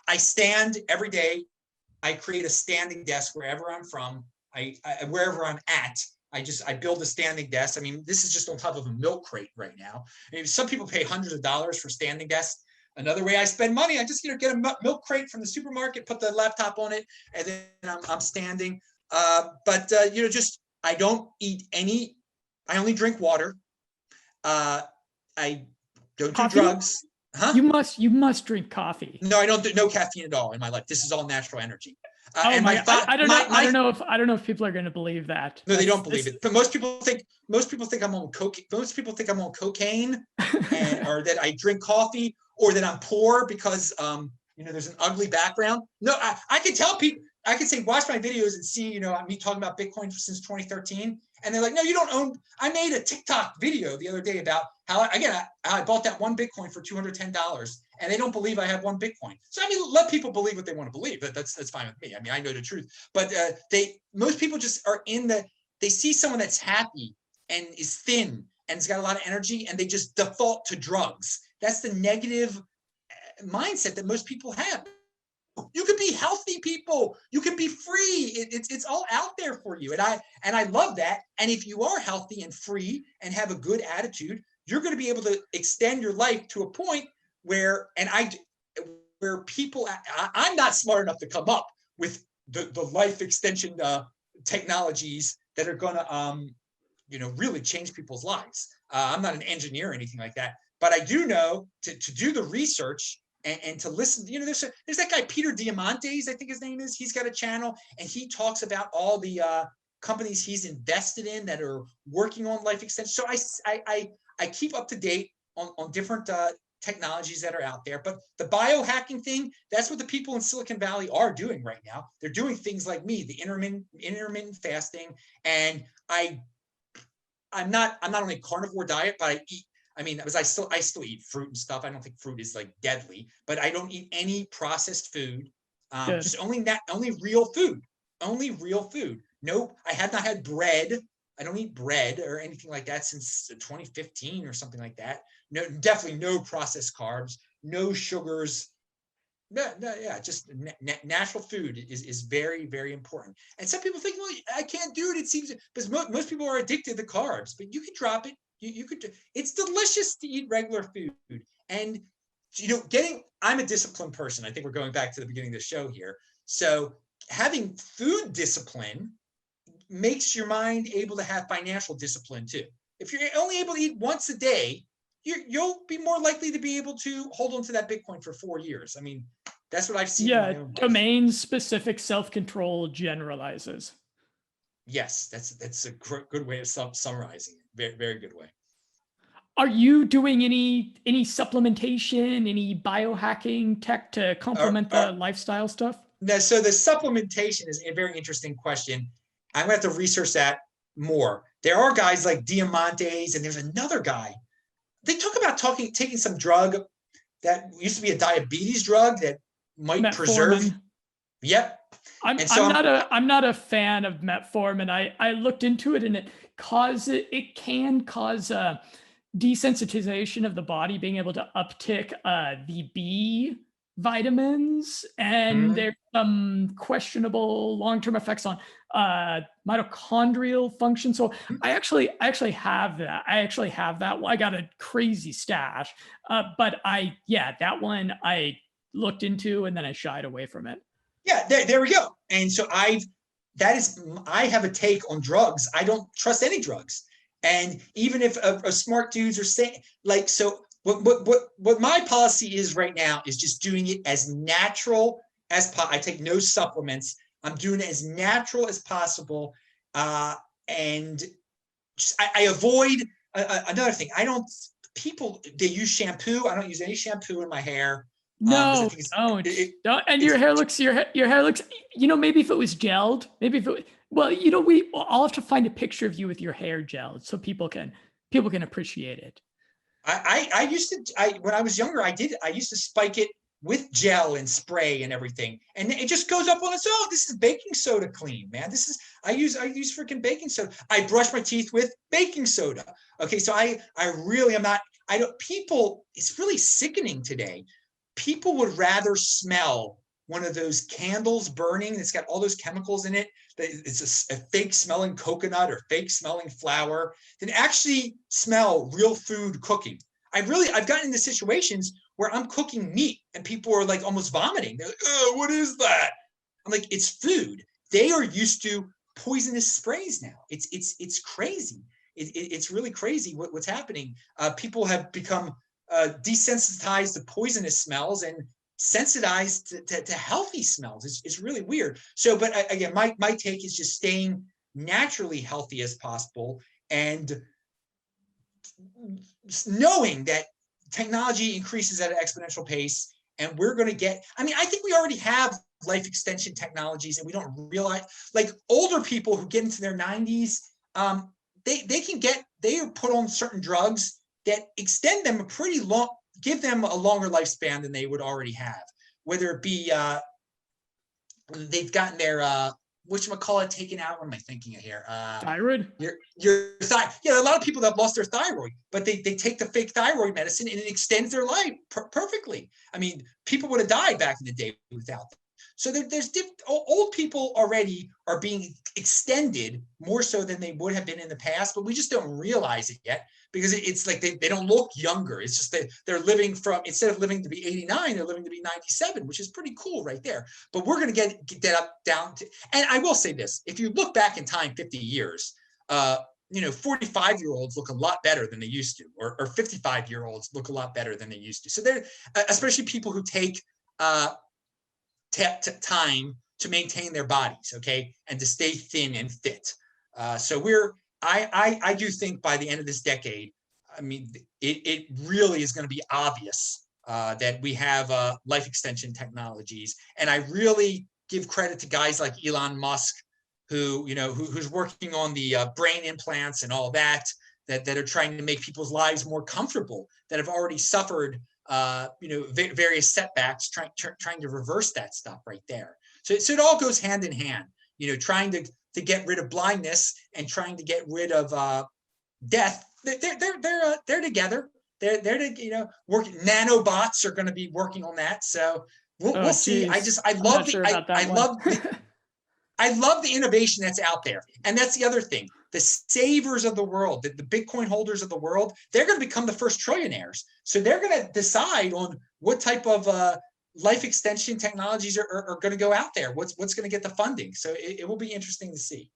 I stand every day. I create a standing desk wherever I'm from. Wherever I'm at, I build a standing desk. I mean, this is just on top of a milk crate right now. I mean, some people pay hundreds of dollars for standing desks. Another way I spend money, I just get a milk crate from the supermarket, put the laptop on it, and then I'm standing. Just I don't eat any. I only drink water. I don't do drugs. Huh? You must drink coffee. No, I don't do no caffeine at all in my life. This is all natural energy. I don't know if people are going to believe that. No, they don't believe it. But most people think I'm on cocaine. Most people think I'm on cocaine, or that I drink coffee, or that I'm poor because there's an ugly background. No, I can tell people. I can say, watch my videos and see, me talking about Bitcoin since 2013. And they're like, no, you don't own. I made a TikTok video the other day about how, I bought that one Bitcoin for $210, and they don't believe I have one Bitcoin. So, let people believe what they want to believe. That's fine with me. I know the truth. But most people just are they see someone that's happy and is thin and has got a lot of energy, and they just default to drugs. That's the negative mindset that most people have. You can be healthy people. You can be free. It's all out there for you. And I love that. And if you are healthy and free and have a good attitude, you're going to be able to extend your life to a point where people, I'm not smart enough to come up with the life extension technologies that are going to, really change people's lives. I'm not an engineer or anything like that, but I do know to do the research and to listen. There's that guy Peter Diamandis, I think his name is. He's got a channel, and he talks about all the companies he's invested in that are working on life extension. So I keep up to date on different technologies that are out there. But the biohacking thing, that's what the people in Silicon Valley are doing right now. They're doing things like me, the intermittent fasting, and I'm not on a carnivore diet, but I mean, because I still eat fruit and stuff. I don't think fruit is like deadly, but I don't eat any processed food. Just only real food, only real food. Nope. I have not had bread. I don't eat bread or anything like that since 2015 or something like that. No, definitely no processed carbs, no sugars. No, yeah, just natural food is very, very important. And some people think, well, I can't do it. It seems because most people are addicted to carbs, but you could drop it. You could. It's delicious to eat regular food. And I'm a disciplined person. I think we're going back to the beginning of the show here. So having food discipline makes your mind able to have financial discipline too. If you're only able to eat once a day, you'll be more likely to be able to hold on to that Bitcoin for 4 years. I mean, that's what I've seen in my own life. Domain-specific self-control generalizes. Yes, that's a good way of summarizing it. Very, very good way. Are you doing any supplementation, any biohacking tech to complement the lifestyle stuff? No, so the supplementation is a very interesting question. I'm going to have to research that more. There are guys like Diamantes, and there's another guy. They talk about taking some drug that used to be a diabetes drug that might metformin. Preserve. Yep. I'm not a fan of metformin. I looked into it, and it can cause desensitization of the body being able to uptick the B vitamins, and there's some questionable long-term effects on mitochondrial function. So I actually have that. Well, I got a crazy stash, but that one I looked into and then I shied away from it. Yeah, there we go. And so I have a take on drugs. I don't trust any drugs. And even if a smart dudes are saying, like, so what my policy is right now is just doing it as natural as possible. I take no supplements. I'm doing it as natural as possible. And I avoid another thing. They use shampoo. I don't use any shampoo in my hair. No, don't. And your hair looks, maybe if it was gelled, I'll have to find a picture of you with your hair gelled so people can appreciate it. When I was younger, I used to spike it with gel and spray and everything. And it just goes up on its own. This is baking soda clean, man. I use freaking baking soda. I brush my teeth with baking soda. Okay. So I really am not, it's really sickening today. People would rather smell one of those candles burning that's got all those chemicals in it. It's a fake smelling coconut or fake smelling flour than actually smell real food cooking. I've gotten into situations where I'm cooking meat and people are like almost vomiting. They're like, oh, what is that? I'm like, it's food. They are used to poisonous sprays now. It's crazy. It's really crazy what's happening. People have become desensitized to poisonous smells and sensitized to healthy smells. It's really weird. So, but again, my take is just staying naturally healthy as possible and knowing that technology increases at an exponential pace, and we're going to get, I think we already have life extension technologies and we don't realize, like older people who get into their 90s, they are put on certain drugs that extend them give them a longer lifespan than they would already have. Whether it be they've gotten their whatchamacallit taken out. What am I thinking of here? Thyroid? Your thyroid. Yeah, a lot of people that have lost their thyroid, but they take the fake thyroid medicine and it extends their life perfectly. People would have died back in the day without them. So there's old people already are being extended more so than they would have been in the past, but we just don't realize it yet because it's like they don't look younger. It's just that they're living instead of living to be 89, they're living to be 97, which is pretty cool right there. But we're going to get down to, and I will say this, if you look back in time 50 years, 45-year-olds look a lot better than they used to, or 55-year-olds look a lot better than they used to. So they're, especially people who take time to maintain their bodies, okay, and to stay thin and fit. So I do think by the end of this decade, it really is going to be obvious that we have life extension technologies, and I really give credit to guys like Elon Musk, who's working on the brain implants and all that. that are trying to make people's lives more comfortable, that have already suffered various setbacks, trying to reverse that stuff right there. So it all goes hand in hand, trying to get rid of blindness and trying to get rid of death. They're together. They're working. Nanobots are going to be working on that. So we'll see. I love the innovation that's out there. And that's the other thing. The savers of the world, the Bitcoin holders of the world, they're going to become the first trillionaires. So they're going to decide on what type of life extension technologies are going to go out there. What's going to get the funding. So it will be interesting to see.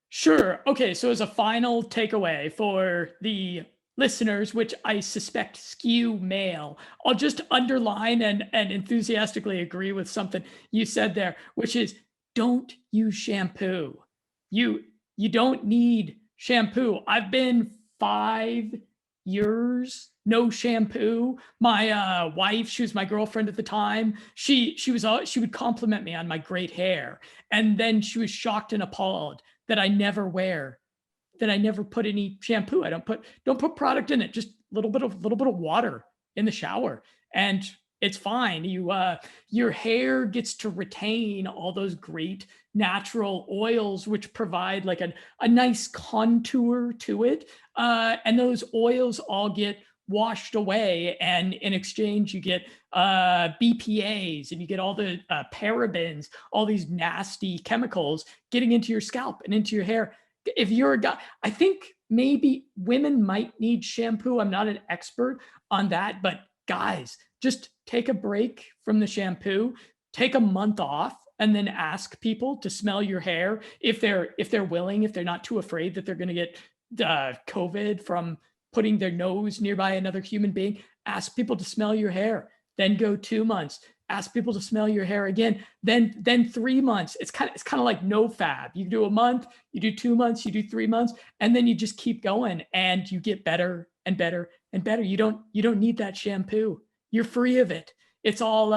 Sure. Okay. So as a final takeaway for the listeners, which I suspect skew male, I'll just underline and enthusiastically agree with something you said there, which is don't use shampoo. You don't need shampoo. I've been 5 years no shampoo. My wife, she was my girlfriend at the time. She would compliment me on my great hair, and then she was shocked and appalled that I never put any shampoo. I don't put product in it. Just a little bit of water in the shower, and it's fine. Your hair gets to retain all those great natural oils, which provide like a nice contour to it. And those oils all get washed away, and in exchange you get BPAs, and you get all the parabens, all these nasty chemicals getting into your scalp and into your hair. If you're a guy, I think maybe women might need shampoo. I'm not an expert on that, but guys, just take a break from the shampoo, take a month off, and then ask people to smell your hair if they're willing, if they're not too afraid that they're going to get COVID from putting their nose nearby another human being. Ask people to smell your hair, then go 2 months. Ask people to smell your hair again, then 3 months. It's kind of like no fab. You do a month, you do 2 months, you do 3 months, and then you just keep going, and you get better and better and better. You don't need that shampoo. You're free of it. It's all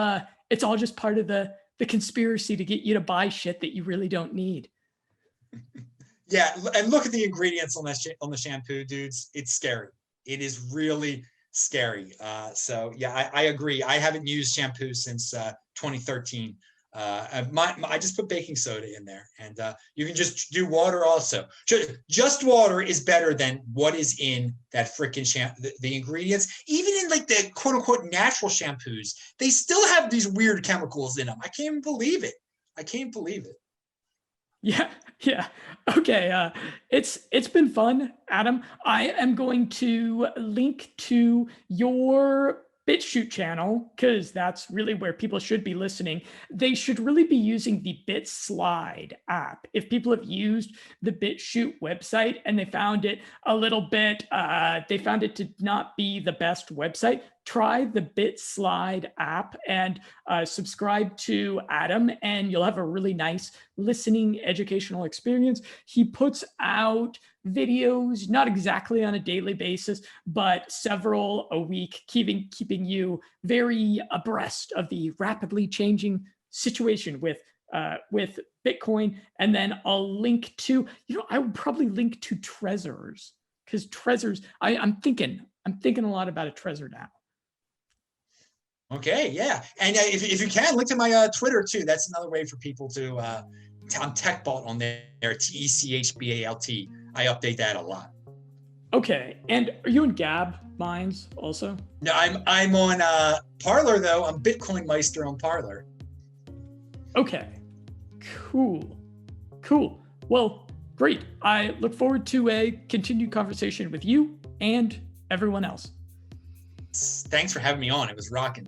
just part of the conspiracy to get you to buy shit that you really don't need. Yeah, and look at the ingredients on the shampoo, dudes. It's scary. It is really scary. So yeah, I agree. I haven't used shampoo since 2013. I just put baking soda in there, and you can just do water also. Just water is better than what is in that freaking shampoo. The ingredients, even in like the quote unquote natural shampoos, they still have these weird chemicals in them. I can't even believe it. Yeah. Okay. It's been fun, Adam. I am going to link to your BitChute channel, because that's really where people should be listening. They should really be using the BitSlide app. If people have used the BitChute website and they found it a little bit, they found it to not be the best website, try the BitSlide app and subscribe to Adam, and you'll have a really nice listening educational experience. He puts out videos, not exactly on a daily basis, but several a week, keeping you very abreast of the rapidly changing situation with Bitcoin. And then I'll link to, I would probably link to Trezors, because Trezors, I'm thinking a lot about a Trezor now. Okay, yeah, and if you can, link to my Twitter too. That's another way for people to. I'm TechBalt on there. TECHBALT. I update that a lot. Okay, and are you in Gab Mines also? No, I'm on Parler though. I'm BitcoinMeister on Parler. Okay, cool. Well, great. I look forward to a continued conversation with you and everyone else. Thanks for having me on. It was rocking.